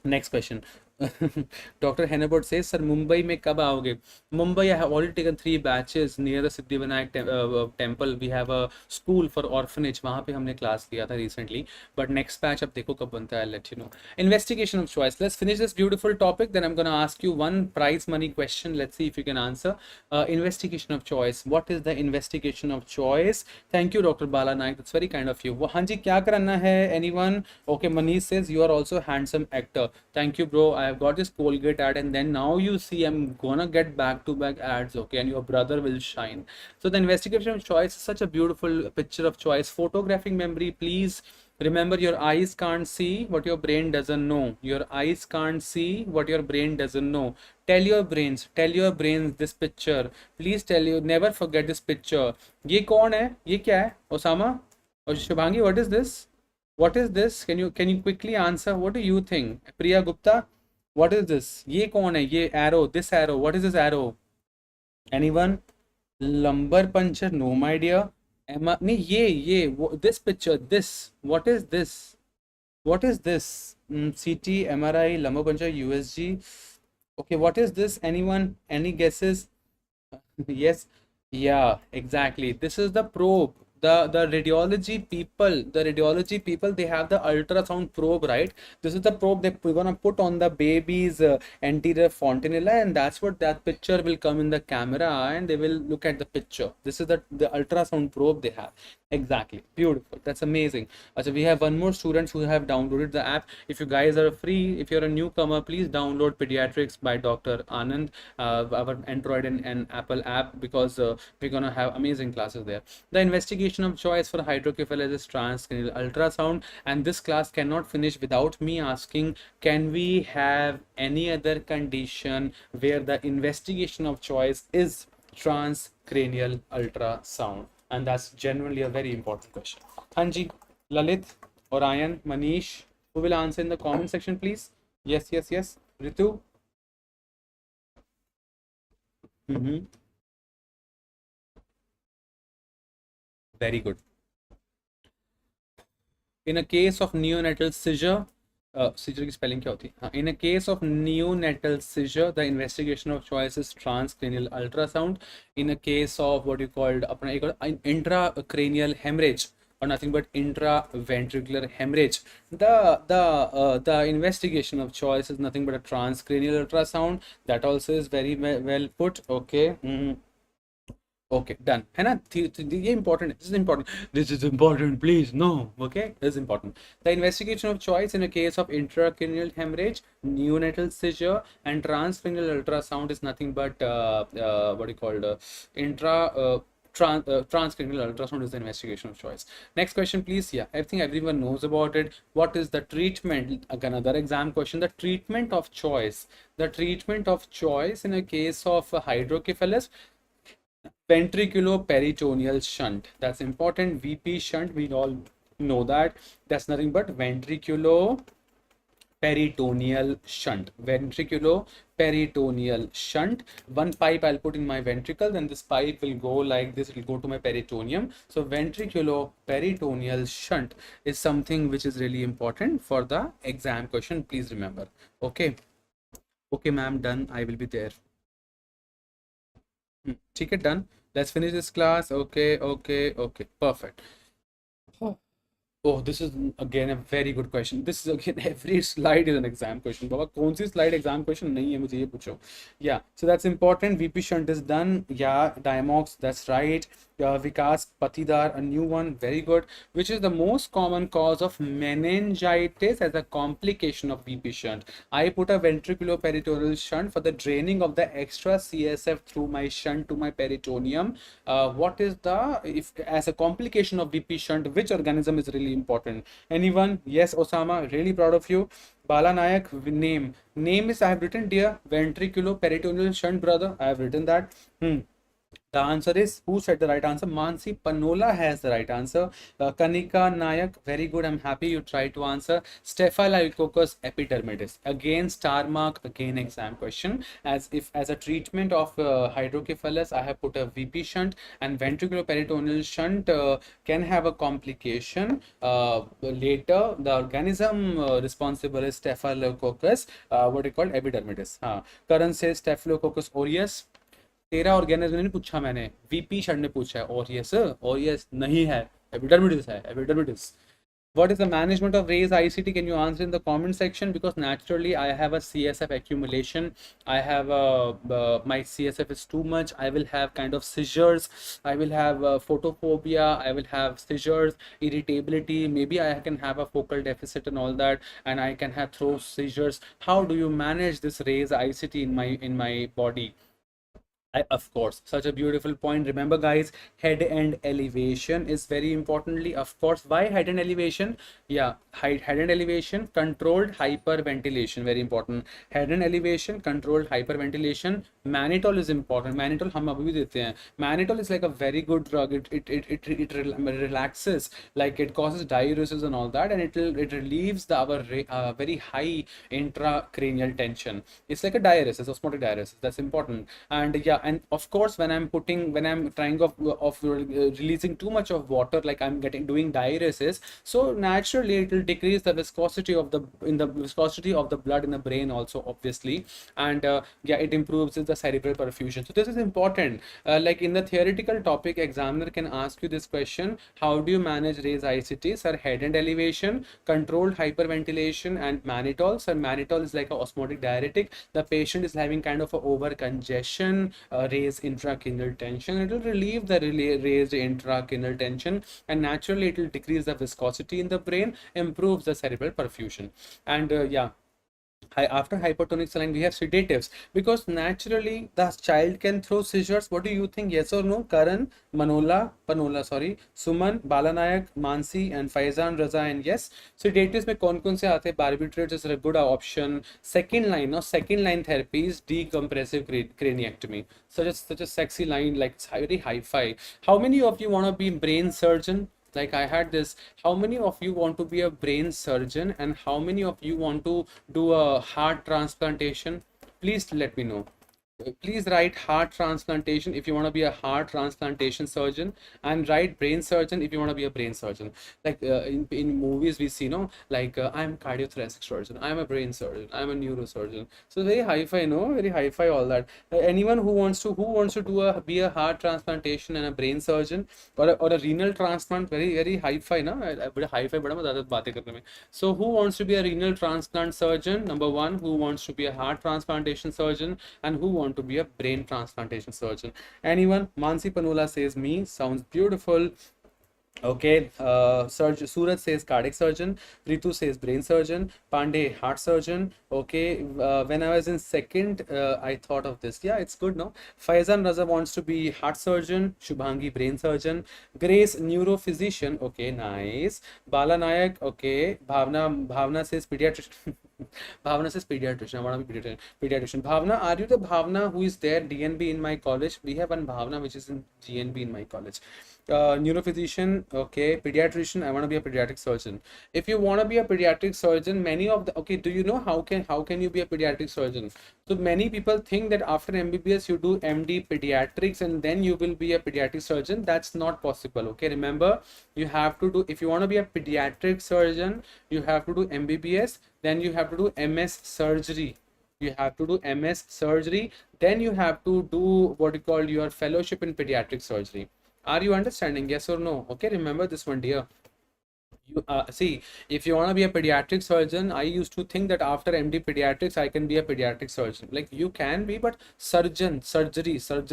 [SPEAKER 1] Next question. Dr. Hennebot says, sir, Mumbai mein kab aoge? Mumbai, I have already taken 3 batches near the Siddhivinayak temple. We have a school for orphanage. Wahan pe humne class liya tha recently. But next batch, ab dekho kab banta hai, I'll let you know. Investigation of choice. Let's finish this beautiful topic. Then I'm going to ask you one prize money question. Let's see if you can answer. Investigation of choice. What is the investigation of choice? Thank you, Dr. Bala Naik. That's very kind of you. Hanji, kya karna hai? Anyone? Okay, Manish says you are also a handsome actor. Thank you, bro. I've got this Colgate ad, and then now you see I'm gonna get back-to-back ads, okay, and your brother will shine. So the investigation of choice is such a beautiful picture of choice. Photographing memory, please remember, your eyes can't see what your brain doesn't know. Your eyes can't see what your brain doesn't know. Tell your brains this picture. Please tell you, never forget this picture. ये कौन है? ये क्या है? Osama or Shubhangi, what is this? What is this? Can you quickly answer? What do you think? Priya Gupta, what is this? ये कौन है? ये arrow, this arrow. What is this arrow? Anyone? Lumbar puncture? No, my dear. Emma, नहीं ये this picture. This. What is this? What is this? CT, MRI, lumbar puncture, USG. Okay, what is this? Anyone? Any guesses? Yes. Yeah, exactly. This is the probe. The radiology people, they have the ultrasound probe, right? This is the probe we're gonna put on the baby's anterior fontanella, and that's what that picture will come in the camera, and they will look at the picture. This is the ultrasound probe they have. Exactly. Beautiful. That's amazing. So we have one more students who have downloaded the app. If you guys are free, if you're a newcomer, please download Pediatrics by Dr. Anand, our Android and Apple app, because we're gonna have amazing classes there. The investigation of choice for Hydrocephalus is transcranial ultrasound, and this class cannot finish without me asking, can we have any other condition where the investigation of choice is transcranial ultrasound? And that's genuinely a very important question. Hanji, Lalit, Orion, Manish, who will answer in the comment section, please? Yes. Ritu? Very good. In a case of neonatal seizure, seizure की spelling क्या होती है? In a case of neonatal seizure, the investigation of choice is transcranial ultrasound. In a case of what you called अपना एक intracranial hemorrhage or nothing but intraventricular hemorrhage, the investigation of choice is nothing but a transcranial ultrasound. That also is very well put. Okay. Okay, done. है ना? ये important. This is important. This is important. Please, no. Okay, this is important. The investigation of choice in a case of intracranial hemorrhage, neonatal seizure, and transcranial ultrasound is nothing but what you called transcranial ultrasound is the investigation of choice. Next question, please. Yeah, I think everyone knows about it. What is the treatment? Again, another exam question. The treatment of choice. The treatment of choice in a case of hydrocephalus. Ventriculo-peritoneal shunt. That's important. VP shunt, we all know that. That's nothing but ventriculo-peritoneal shunt. Ventriculo-peritoneal shunt. One pipe I'll put in my ventricle, then this pipe will go like this. It will go to my peritoneum. So ventriculo-peritoneal shunt is something which is really important for the exam question. Please remember. Okay. Okay, ma'am, done. I will be there. ठीक है, done. Let's finish this class. Okay, perfect. Oh, this is again a very good question. This is again every slide is an exam question. बाबा कौन सी slide exam question नहीं है, मुझे ये पूछो. Yeah, so that's important. VP shunt is done. Yeah, Diamox, that's right. Vikas Patidar, a new one, very good. Which is the most common cause of meningitis as a complication of VP shunt? I put a ventriculoperitoneal shunt for the draining of the extra CSF through my shunt to my peritoneum. What is the, if as a complication of VP shunt, which organism is really important? Anyone? Yes, Osama, really proud of you. Bala Nayak, name is, I have written, dear, ventriculoperitoneal shunt, brother. I have written that. The answer is, who said the right answer? Mansi Panola has the right answer. Kanika Nayak, very good. I'm happy you tried to answer. Staphylococcus epidermidis. Again, star mark, again exam question. As a treatment of hydrocephalus, I have put a VP shunt, and ventriculoperitoneal shunt can have a complication. Later, the organism responsible is Staphylococcus, what you call epidermidis. Karan says Staphylococcus aureus. तेरा organism नहीं पूछा मैंने, VP shirt ने पूछा है. Orius नहीं है, epidermidis है, epidermidis. What is the management of raised ICT? Can you answer in the comment section? Because naturally I have a CSF accumulation. I have my CSF is too much. I will have kind of seizures. I will have photophobia. I will have seizures, irritability. Maybe I can have a focal deficit and all that, and I can have throat seizures. How do you manage this raised ICT in my body? Of course, such a beautiful point. Remember, guys, head and elevation is very importantly, of course. Why head and elevation? Yeah, head and elevation, controlled hyperventilation, very important. Head and elevation, controlled hyperventilation. Mannitol is important. Mannitol हम अभी भी देते हैं. Mannitol is like a very good drug. It relaxes, like it causes diuresis and all that, and it relieves our very high intracranial tension. It's like a diuresis, osmotic diuresis. That's important. And yeah, and of course when I'm trying of releasing too much of water, like I'm doing diuresis, so naturally it will decrease the viscosity of the blood in the brain also, obviously. And yeah, it improves the cerebral perfusion. So this is important. Like in the theoretical topic, examiner can ask you this question: how do you manage raised ICT? Sir, head and elevation, controlled hyperventilation, and mannitol. Sir, mannitol is like an osmotic diuretic. The patient is having kind of a over congestion, raised intracranial tension. It will relieve the raised intracranial tension, and naturally it will decrease the viscosity in the brain, improves the cerebral perfusion. And yeah, after hypertonic saline we have sedatives, because naturally the child can throw seizures. What do you think? Yes or no? Karan, Panola, sorry, Suman, Balanayak, Mansi, and Faizan, Raza, and yes. Sedatives में कौन से आते हैं? Barbiturates is a good option. Second line therapy is decompressive craniectomy. Such a sexy line, like it's very hi-fi. How many of you want to be brain surgeon? Like I had this, how many of you want to be a brain surgeon, and how many of you want to do a heart transplantation? Please let me know. please write heart transplantation if you want to be a heart transplantation surgeon, and write brain surgeon if you want to be a brain surgeon. Like in movies we see, no, like I'm cardiothoracic surgeon, I'm a brain surgeon, I'm a neurosurgeon. So very hi-fi, no, very hi-fi all that. Anyone who wants to do a be a heart transplantation and a brain surgeon, or a renal transplant, very very hi-fi, na, बड़ा hi-fi बड़ा मजा आता है बातें करने में. So who wants to be a renal transplant surgeon? Number one, who wants to be a heart transplantation surgeon, and who want to be a brain transplantation surgeon? Anyone? Mansi Panula says me. Sounds beautiful. Okay, Suraj says cardiac surgeon, Ritu says brain surgeon, Pandey heart surgeon. Okay, when I was in second, I thought of this. Yeah, it's good, no? Faizan Raza wants to be heart surgeon, Shubhangi brain surgeon, Grace neurophysician. Okay, nice. Bala Nayak. Okay, Bhavna says pediatrician. Bhavna says pediatrician. I want to be pediatrician. Bhavna, are you the Bhavna who is there DNB in my college? We have one Bhavna which is in GNB in my college. Neurophysician, okay, pediatrician. I want to be a pediatric surgeon. If you want to be a pediatric surgeon, many of the, okay, do you know how can you be a pediatric surgeon? So many people think that after MBBS you do MD pediatrics and then you will be a pediatric surgeon. That's not possible. Okay, remember, you have to do, if you want to be a pediatric surgeon, you have to do MBBS, then you have to do MS surgery. You have to do MS surgery, then you have to do what you call your fellowship in pediatric surgery. Are you understanding? Yes or no? Okay, remember this one, dear. You see, if you want to be a pediatric surgeon, I used to think that after MD pediatrics I can be a pediatric surgeon. Like you can be, but surgeon, surgery. So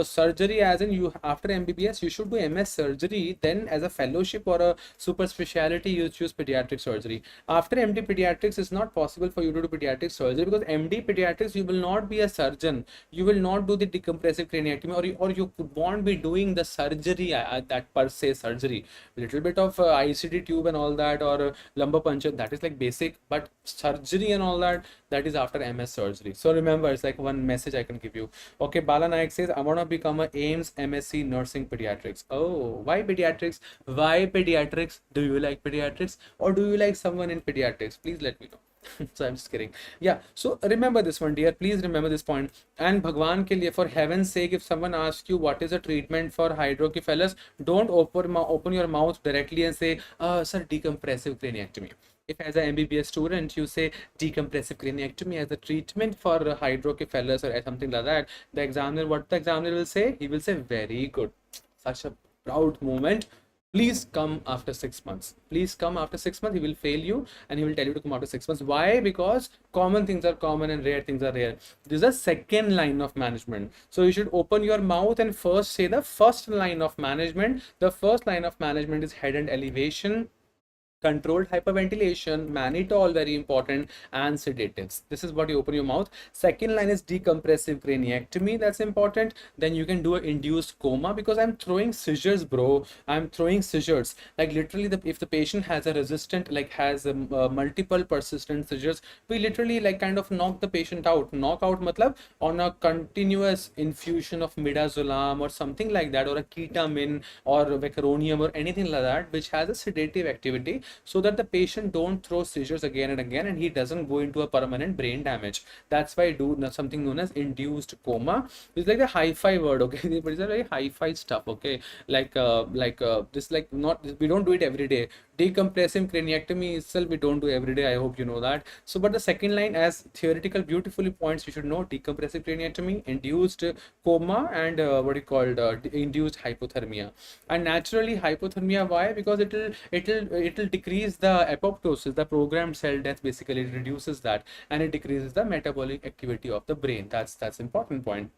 [SPEAKER 1] surgery, as in, you after MBBS you should do MS surgery, then as a fellowship or a super specialty you choose pediatric surgery. After MD pediatrics it's not possible for you to do pediatric surgery, because MD pediatrics you will not be a surgeon, you will not do the decompressive craniectomy, or you won't be doing the surgery, that per se surgery. Little bit of ICD tube and all that, or lumbar puncture, that is like basic, but surgery and all that, that is after MS surgery. So remember, it's like one message I can give you. Okay, Bala Nayak says, I want to become a AIMS MSc nursing pediatrics. Oh, why pediatrics? Why pediatrics? Do you like pediatrics, or do you like someone in pediatrics? Please let me know. So I'm just kidding. Yeah, so remember this one, dear. Please remember this point. And Bhagwan ke liye, for heaven's sake, if someone asks you what is the treatment for hydrocephalus, don't open your mouth directly and say, sir, decompressive craniectomy. If as an MBBS student you say decompressive craniectomy as a treatment for hydrocephalus or something like that, the examiner, what the examiner will say? He will say, very good. Such a proud moment. Please come after 6 months. Please come after 6 months. He will fail you and he will tell you to come after 6 months. Why? Because common things are common and rare things are rare. This is a second line of management. So you should open your mouth and first say the first line of management. The first line of management is head and elevation, controlled hyperventilation, mannitol, very important, and sedatives. This is what you open your mouth. Second line is decompressive craniectomy. That's important. Then you can do an induced coma, because I'm throwing scissors, bro. I'm throwing scissors. Like literally, if the patient has a resistant, like has multiple persistent scissors, we literally like kind of knock the patient out. Knock out matlab on a continuous infusion of midazolam or something like that, or a ketamine or vecuronium or anything like that, which has a sedative activity, so that the patient don't throw seizures again and again and he doesn't go into a permanent brain damage. That's why I do something known as induced coma. It's like a hi-fi word, okay? But it's a very hi-fi stuff, okay? This, like, not, we don't do it every day. Decompressive craniectomy itself we don't do every day. I hope you know that. So but the second line, as theoretical beautifully points, you should know decompressive craniectomy, induced coma, and what you called induced hypothermia. And naturally hypothermia, why? Because it'll decrease the apoptosis, the programmed cell death. Basically it reduces that, and it decreases the metabolic activity of the brain. That's important point.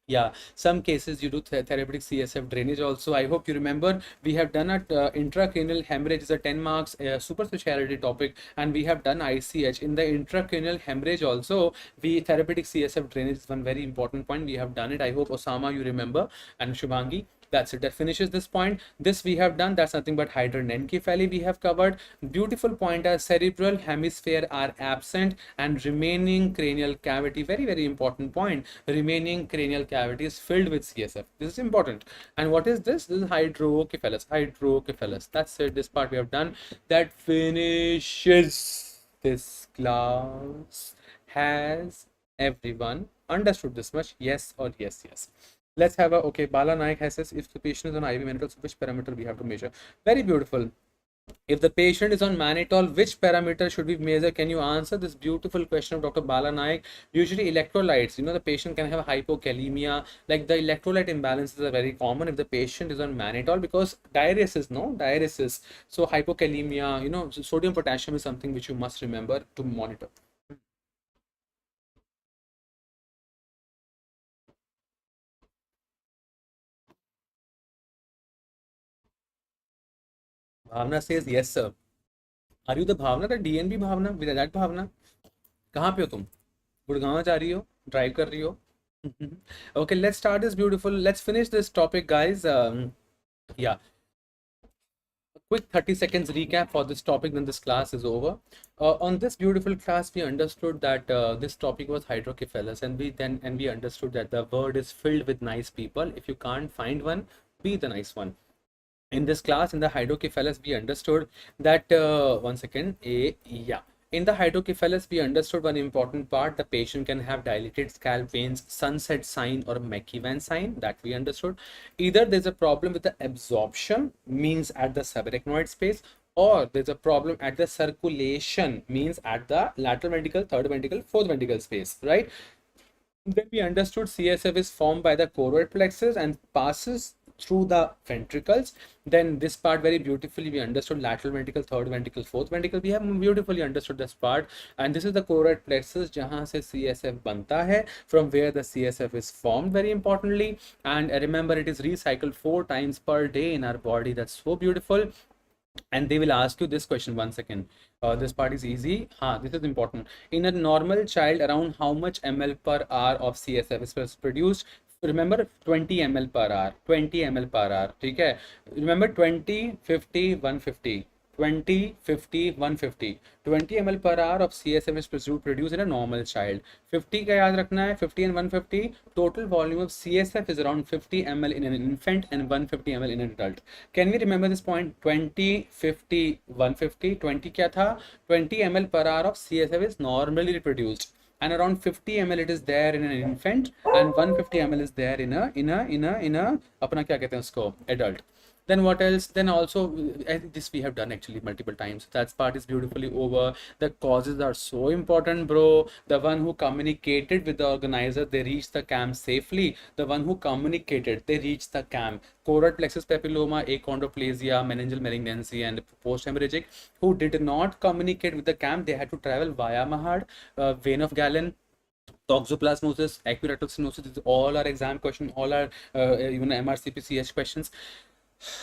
[SPEAKER 1] Yeah, some cases you do therapeutic CSF drainage also. I hope you remember we have done a intracranial hemorrhage is a 10 marks super specialty topic, and we have done ICH in the intracranial hemorrhage also. We therapeutic CSF drainage is one very important point. We have done it. I hope Osama you remember, and Shubhangi. That's it. That finishes this point. This we have done. That's nothing but hydranencephaly we have covered. Beautiful point as cerebral hemisphere are absent and remaining cranial cavity. Very, very important point. Remaining cranial cavity is filled with CSF. This is important. And what is this? This is hydrocephalus. Hydrocephalus. That's it. This part we have done. That finishes this class. Has everyone Understood this much? Yes or yes, yes. Let's have a, okay, Bala Naik has says, if the patient is on IV mannitol, so which parameter we have to measure? Very beautiful. If the patient is on mannitol, which parameter should we measure? Can you answer this beautiful question of Dr. Bala Naik? Usually electrolytes, the patient can have hypokalemia, like the electrolyte imbalances are very common if the patient is on mannitol, because diuresis, no? Diuresis. So hypokalemia, sodium potassium is something which you must remember to monitor. Bhavna says, yes, sir. Are you the Bhavna, the DNB Bhavna, with that Bhavna? कहाँ पे हो तुम? गुड़गांव जा रही हो? Drive कर रही हो? Okay, let's start this beautiful. Let's finish this topic, guys. Yeah, a quick 30 seconds recap for this topic, then this class is over. On this beautiful class, we understood that this topic was Hydrocephalus, and we understood that the world is filled with nice people. If you can't find one, be the nice one. In this class, in the Hydrocephalus, we understood that one second, yeah. In the Hydrocephalus, we understood one important part. The patient can have dilated scalp veins, sunset sign or McEwan sign, that we understood. Either there's a problem with the absorption, means at the subarachnoid space, or there's a problem at the circulation, means at the lateral ventricle, third ventricle, fourth ventricle space, right? Then we understood CSF is formed by the choroid plexus and passes through the ventricles. Then this part very beautifully we understood lateral ventricle, third ventricle, fourth ventricle. We have beautifully understood this part. And this is the choroid plexus jahan se CSF banta hai, from where the CSF is formed, very importantly. And remember, it is recycled 4 times per day in our body. That's so beautiful. And they will ask you this question. One second, this part is easy. This is important. In a normal child, around how much ml per hour of CSF is produced? Remember, 20 ml per hour, 20 ml per hour. Okay, remember 20, 50, 150. 20, 50, 150. 20 ml per hour of CSF is produced in a normal child. 50 का याद रखना है, 50 and 150. Total volume of CSF is around 50 ml in an infant and 150 ml in an adult. Can we remember this point? 20, 50, 150. 20 क्या था? 20 ml per hour of CSF is normally produced, and around 50 ml it is there in an infant, and 150 ml is there in a अपना क्या कहते हैं उसको, adult. Then what else? Then also, I think this we have done actually multiple times. That part is beautifully over. The causes are so important, bro. The one who communicated with the organizer, they reached the camp safely. The one who communicated, they reached the camp. Choroid plexus papilloma, achondroplasia, meningeal malignancy, and post-hemorrhagic. Who did not communicate with the camp, they had to travel via Mahad, vein of Galin, toxoplasmosis, acute stenosis. These all are exam questions, all are even MRCP-CH questions.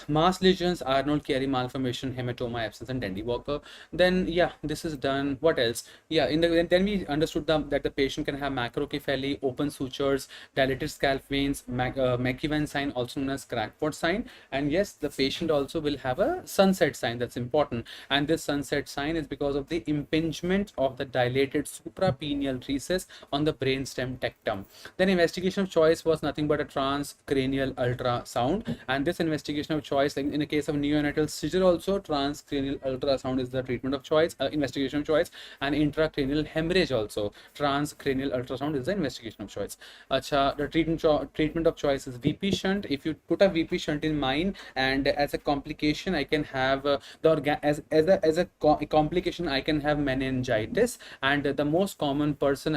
[SPEAKER 1] Mass lesions, Arnold Chiari malformation, hematoma, abscess, and Dandy Walker. Then yeah, this is done. What else? Yeah, then we understood that the patient can have macrocephaly, open sutures, dilated scalp veins, McEwan sign, also known as crackpot sign. And yes, the patient also will have a sunset sign. That's important. And this sunset sign is because of the impingement of the dilated suprapineal recess on the brainstem tectum. Then investigation of choice was nothing but a transcranial ultrasound, and this investigation of choice, like in a case of neonatal seizure also, transcranial ultrasound is the treatment of choice, investigation of choice, and intracranial hemorrhage also, transcranial ultrasound is the investigation of choice. Acha, the treatment of choice is VP shunt. If you put a VP shunt in mine, and as a complication I can have as a complication I can have meningitis, and the most common person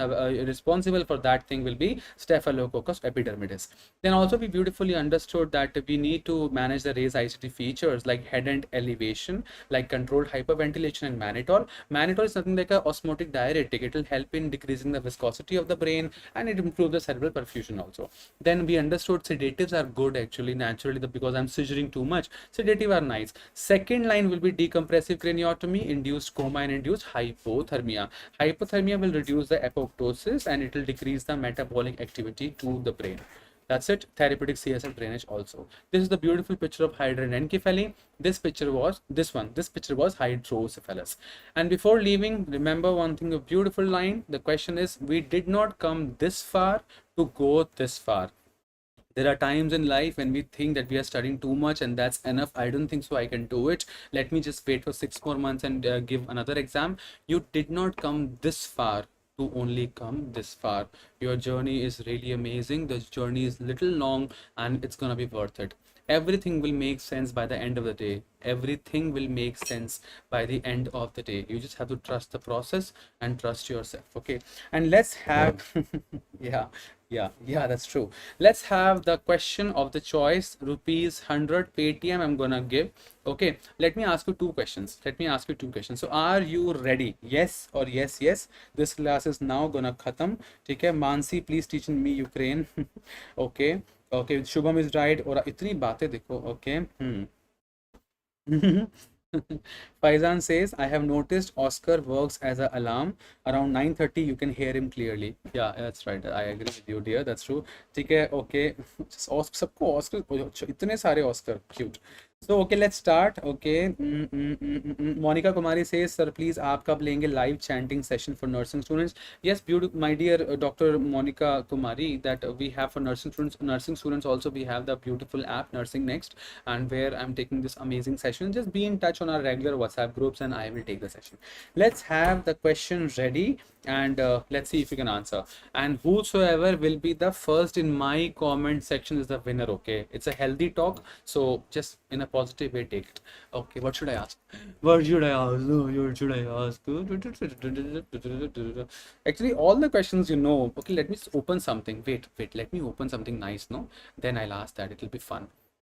[SPEAKER 1] responsible for that thing will be Staphylococcus epidermidis. Then also we beautifully understood that we need to manage the raised ICT features like head and elevation, like controlled hyperventilation and mannitol. Mannitol is something like a osmotic diuretic. It will help in decreasing the viscosity of the brain, and it improves the cerebral perfusion also. Then we understood sedatives are good actually, naturally, because I'm scissoring too much. Sedative are nice. Second line will be decompressive craniotomy, induced coma, and induced hypothermia. Hypothermia will reduce the apoptosis, and it will decrease the metabolic activity to the brain. That's it. Therapeutic CSF drainage also. This is the beautiful picture of hydranencephaly. This picture was this one. This picture was hydrocephalus. And before leaving, remember one thing, a beautiful line. The question is, we did not come this far to go this far. There are times in life when we think that we are studying too much and that's enough. I don't think so. I can do it. Let me just wait for 6 more months and give another exam. You did not come this far to only come this far. Your journey is really amazing. The journey is little long and it's gonna be worth it. Everything will make sense by the end of the day. Everything will make sense by the end of the day. You just have to trust the process and trust yourself. Okay. And let's have yeah, yeah, that's true. Let's have the question of the choice. Rupees 100 Paytm I'm gonna give. Okay, let me ask you two questions. So are you ready? Yes or yes, yes. This class is now gonna khatam. ठीक है, Mansi, please teach me Ukraine. Okay, okay, Shubham is right. और इतनी बातें देखो. Okay, Faizan says, I have noticed Oscar works as an alarm. Around 9:30, you can hear him clearly. Yeah, that's right. I agree with you, dear. That's true. ठीक है, okay. सबको Oscar, इतने सारे Oscar, cute. So, okay, let's start. Okay. Monica Kumari says, sir, please, आप कब लेंगे live chanting session for nursing students? Yes, beautiful, my dear Dr. Monica Kumari, that we have for nursing students. Nursing students also, we have the beautiful app Nursing Next, and where I'm taking this amazing session. Just be in touch on our regular WhatsApp groups, and I will take the session. Let's have the question ready, and let's see if you can answer. And whosoever will be the first in my comment section is the winner. Okay, it's a healthy talk, so just in a positive way take it. Okay, what should I ask? What should I ask? What should I ask? Actually, all the questions you know. Okay, let me open something. Wait, let me open something nice, no? Then I'll ask that. It'll be fun.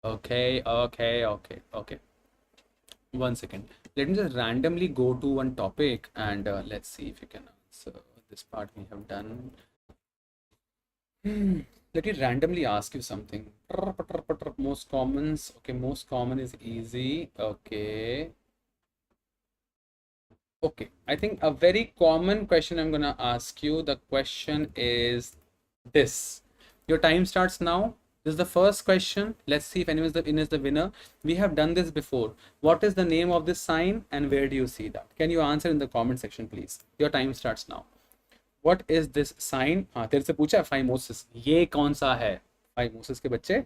[SPEAKER 1] Okay. 1 second. Let me just randomly go to one topic, and let's see if you can answer this part we have done. Let me randomly ask you something. Most commons. Okay, most common is easy. Okay. Okay, I think a very common question I'm gonna ask you. The question is this. Your time starts now. This is the first question. Let's see if anyone is the winner. We have done this before. What is the name of this sign and where do you see that? Can you answer in the comment section, please? Your time starts now. What is this sign? हाँ, तेरे से पूछा phimosis. ये कौन सा है? Phimosis के बच्चे.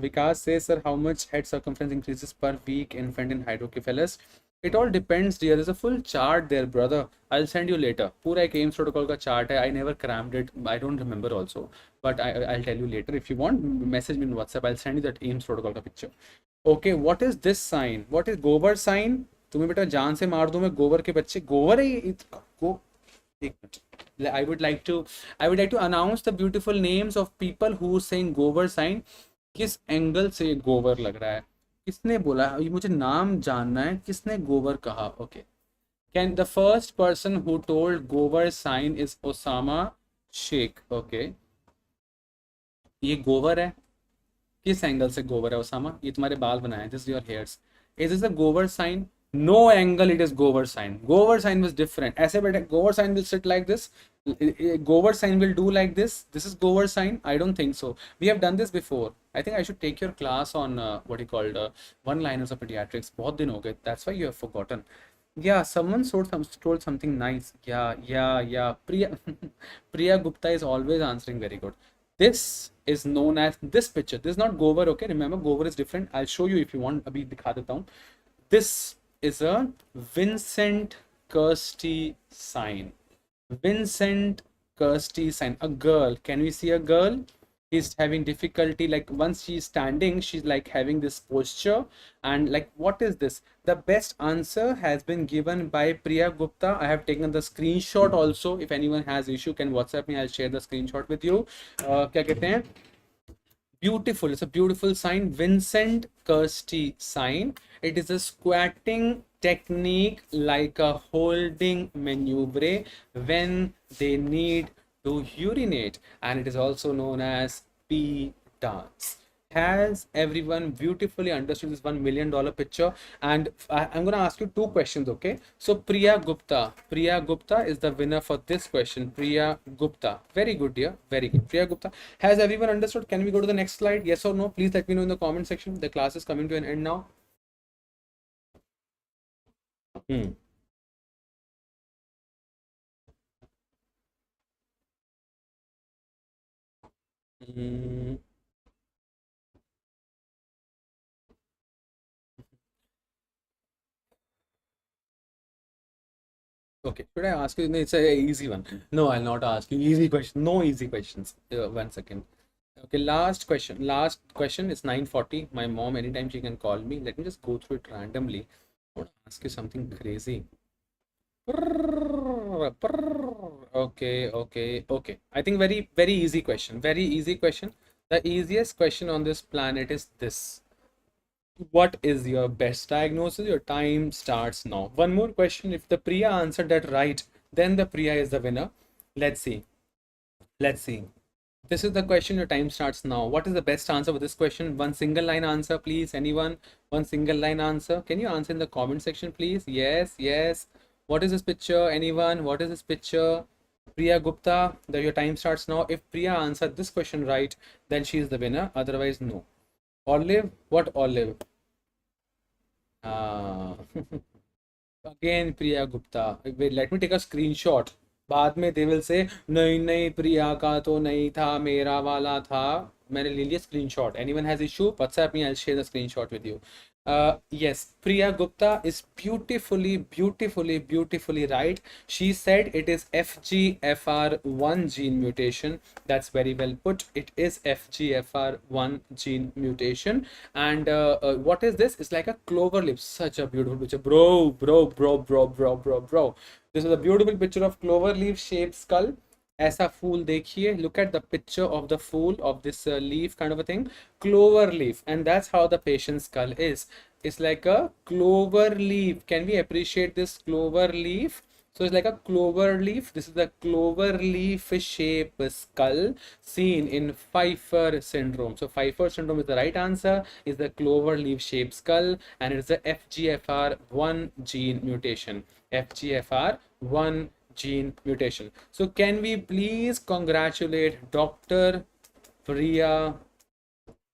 [SPEAKER 1] Vikas says, sir, how much head circumference increases per week infant in Hydrocephalus? It all depends, dear. There's a full chart there, brother. I'll send you later. पूरा एक AIMS protocol का chart है. I never crammed it. I don't remember also. But I'll tell you later. If you want, message me in WhatsApp. I'll send you that AIMS protocol का picture. Okay, what is this sign? What is गोबर sign? तुम्हें बेटा जान से मार दूं मैं गोबर के बच्चे. गोबर है ये. गो एक minute. I would like to announce the beautiful names of people who saying गोबर sign. किस एंगल से ये गोबर लग रहा है? किसने बोला? ये मुझे नाम जानना है. किसने गोबर कहा? Okay. Can the first person who told गोबर sign is Osama Sheikh? Okay. ये गोबर है. किस एंगल से गोबर है ओसामा? ये तुम्हारे बाल बनाए. This your hairs. Is this a गोबर sign? No angle, it is gobar sign. Gobar sign was different. ऐसे बेटे gobar sign will sit like this. Gobar sign will do like this. This is gobar sign. I don't think so. We have done this before. I think I should take your class on what you called one-liners of pediatrics. बहुत दिन हो गए. That's why you have forgotten. Yeah, someone told something nice. Yeah. Priya Gupta is always answering very good. This is known as this picture. This is not gobar, okay? Remember, gobar is different. I'll show you if you want. अभी दिखा देता हूँ. This is a Vincent Kirsty sign. Vincent Kirsty sign. A girl. Can we see a girl? Is having difficulty, like once she's standing, she's like having this posture, and like what is this? The best answer has been given by Priya Gupta. I have taken the screenshot also. If anyone has issue, can WhatsApp me. I'll share the screenshot with you. क्या कहते हैं? Beautiful. It's a beautiful sign. Vincent Kirsty sign. It is a squatting technique like a holding maneuver when they need to urinate, and it is also known as P dance. Has everyone beautifully understood this $1 million picture? And I'm going to ask you two questions, okay? So Priya Gupta is the winner for this question. Priya Gupta, very good, dear, very good. Priya Gupta, has everyone understood? Can we go to the next slide? Yes or no? Please let me know in the comment section. The class is coming to an end now. Okay, should I ask you? No, it's a easy one. No, I'll not ask you easy question. No easy questions. 1 second. Okay, last question. Last question is 9:40. My mom, anytime she can call me. Let me just go through it randomly. I want to ask you something crazy. Okay, okay, okay. I think very, very easy question. Very easy question. The easiest question on this planet is this. What is your best diagnosis? Your time starts now. One more question. If the Priya answered that right, then the Priya is the winner. Let's see. Let's see. This is the question. Your time starts now. What is the best answer for this question? One single line answer, please. Anyone? One single line answer. Can you answer in the comment section, please? Yes, yes. What is this picture? Anyone? What is this picture? Priya Gupta. Your time starts now. If Priya answered this question right, then she is the winner. Otherwise, no. Olive? What olive? Uh, Again, Priya Gupta. Wait, let me take a screenshot. बाद में they will say नहीं नहीं प्रिया का तो नहीं था मेरा वाला था. मैंने ले लिया screenshot. Anyone has issue? WhatsApp me. I'll share the screenshot with you. Yes, Priya Gupta is beautifully, beautifully, beautifully right. She said it is FGFR1 gene mutation. That's very well put. It is FGFR1 gene mutation. And what is this? It's like a clover leaf. Such a beautiful picture. Bro. This is a beautiful picture of clover leaf shaped skull. ऐसा फूल देखिए. Look at the picture of the fool of this leaf kind of a thing. Clover leaf, and that's how the patient's skull is. It's like a clover leaf. Can we appreciate this clover leaf? So it's like a clover leaf. This is the clover leaf shape skull seen in Pfeiffer syndrome. So Pfeiffer syndrome is the right answer. Is the clover leaf shaped skull, and it's the FGFR1 gene mutation. FGFR1 gene mutation. So can we please congratulate Dr. Priya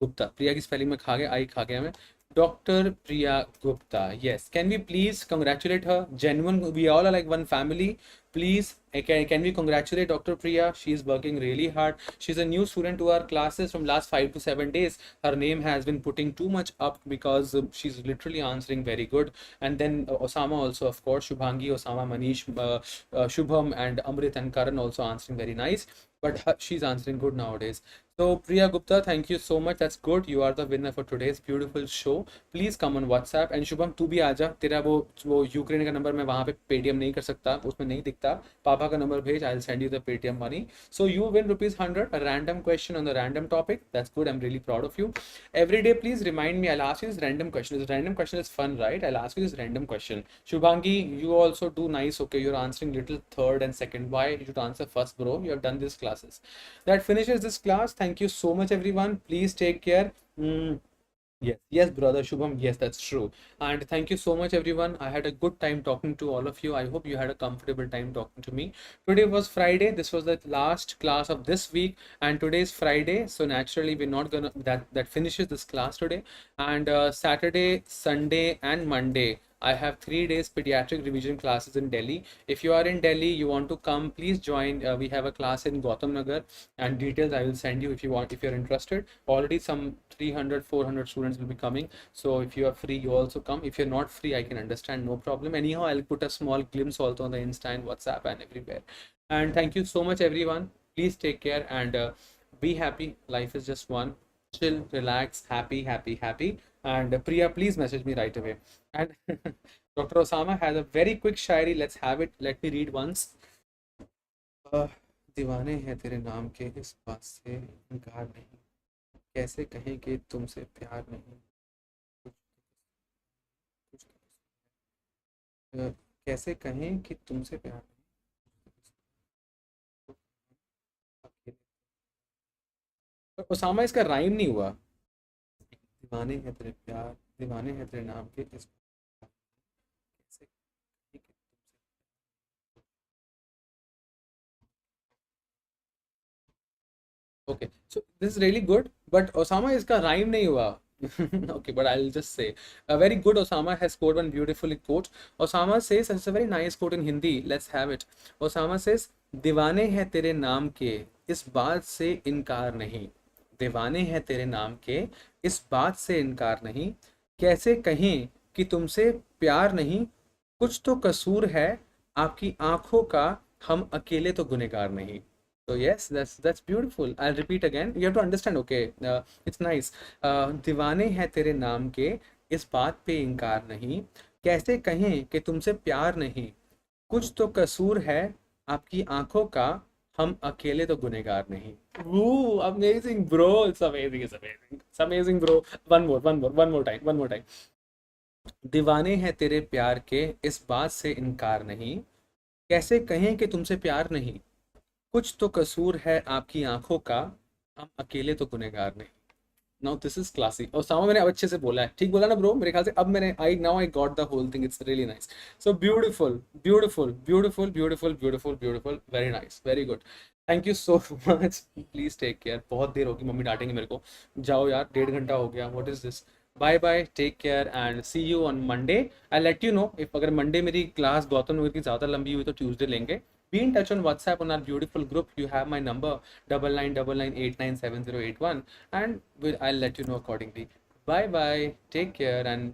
[SPEAKER 1] Gupta? Priya की spelling में खा गया, आई खा गया मैं. Dr. Priya Gupta. Yes. Can we please congratulate her? Genuine. We all are like one family. Please, can we congratulate Dr. Priya? She is working really hard. She's a new student to our classes from last 5 to 7 days. Her name has been putting too much up because she's literally answering very good. And then Osama also, of course, Shubhangi, Osama, Manish, Shubham, and Amrit and Karan also answering very nice. But she's answering good nowadays. So Priya Gupta, thank you so much. That's good. You are the winner for today's beautiful show. Please come on WhatsApp. And Shubham, तू भी आजा. तेरा वो Ukraine का number मैं वहाँ पे Paytm नहीं कर सकता, उसमें नहीं दिखता. पापा का नंबर भेज. I'll send you the Paytm money. So you win ₹100. A random question on the random topic. That's good. I'm really proud of you. Every day, please remind me. I'll ask you this random question. This random question is fun, right? I'll ask you this random question. Shubhangi, you also do nice. Okay, you're answering little third and second. Why you should answer first, bro? You have done these classes. That finishes this class. Thank you so much, everyone. Please take care. Yes, brother Shubham. Yes, that's true. And thank you so much, everyone. I had a good time talking to all of you. I hope you had a comfortable time talking to me. Today was Friday. This was the last class of this week, and today is Friday. So naturally, we're not gonna that finishes this class today. And Saturday, Sunday, and Monday, I have 3 days pediatric revision classes in Delhi. If you are in Delhi, you want to come, please join. We have a class in Gautam Nagar, and details I will send you if you want, if you're interested. Already some 300, 400 students will be coming. So if you are free, you also come. If you're not free, I can understand, no problem. Anyhow, I'll put a small glimpse also on the Insta and WhatsApp and everywhere. And thank you so much, everyone. Please take care and be happy. Life is just one. Chill, relax, happy, happy, happy. And Priya, please message me right away. And Dr. Osama has a very quick Shayari. Let's have it. Let me read once. दीवाने हैं तेरे नाम के, इस बात से इनकार नहीं. कैसे कहें कि तुमसे प्यार नहीं. कैसे कहें कि तुमसे प्यार नहीं. ओसामा इसका राइम नहीं हुआ. दीवाने हैं तेरे प्यार, दीवाने हैं तेरे नाम के, इस कैसे कहें कि okay, so this is really good, but Osama इसका rhyme नहीं हुआ. Okay, but I'll just say a very good. Osama has scored one beautifully quote. Osama says, it's a very nice quote in Hindi. Let's have it. Osama says, दीवाने हैं तेरे नाम के, इस बात से इनकार नहीं. दीवाने हैं तेरे नाम के, इस बात से इनकार नहीं. कैसे कहें कि तुमसे प्यार नहीं. कुछ तो कसूर है, आपकी आंखों का हम अकेले तो गुनहगार नहीं. So yes, that's beautiful. I'll repeat again. You have to understand. Okay, it's nice. दीवाने हैं तेरे नाम के, इस बात पे इनकार नहीं. कैसे कहें कि तुमसे प्यार नहीं. कुछ तो कसूर है आपकी आंखों का, हम अकेले तो गुनहगार नहीं. Ooh, amazing, bro. It's amazing. It's amazing. It's amazing, bro. One more time. दीवाने हैं तेरे प्यार के, इस बात से इनकार नहीं. कैसे कहें कि तुमसे प्यार नहीं. कुछ तो कसूर है आपकी आंखों का, हम अकेले तो गुनहगार नहीं. Now this is classy. और सामा मैंने अब अच्छे से बोला है, ठीक बोला ना ब्रो? मेरे ख्याल से अब मैंने I got the whole thing. It's really nice. So beautiful beautiful beautiful beautiful beautiful beautiful. Very nice, very good. Thank you so much. Please take care. बहुत देर होगी, मम्मी डांटेंगे मेरे को. जाओ यार, 1.5 घंटा हो गया. What is this? Bye bye, take care and see you on Monday. I let you know if अगर मंडे मेरी क्लास गौतम नगर की ज़्यादा लंबी हुई तो ट्यूसडे लेंगे. Be in touch on WhatsApp on our beautiful group. You have my number 9999897081 and I'll let you know accordingly. Bye bye. Take care and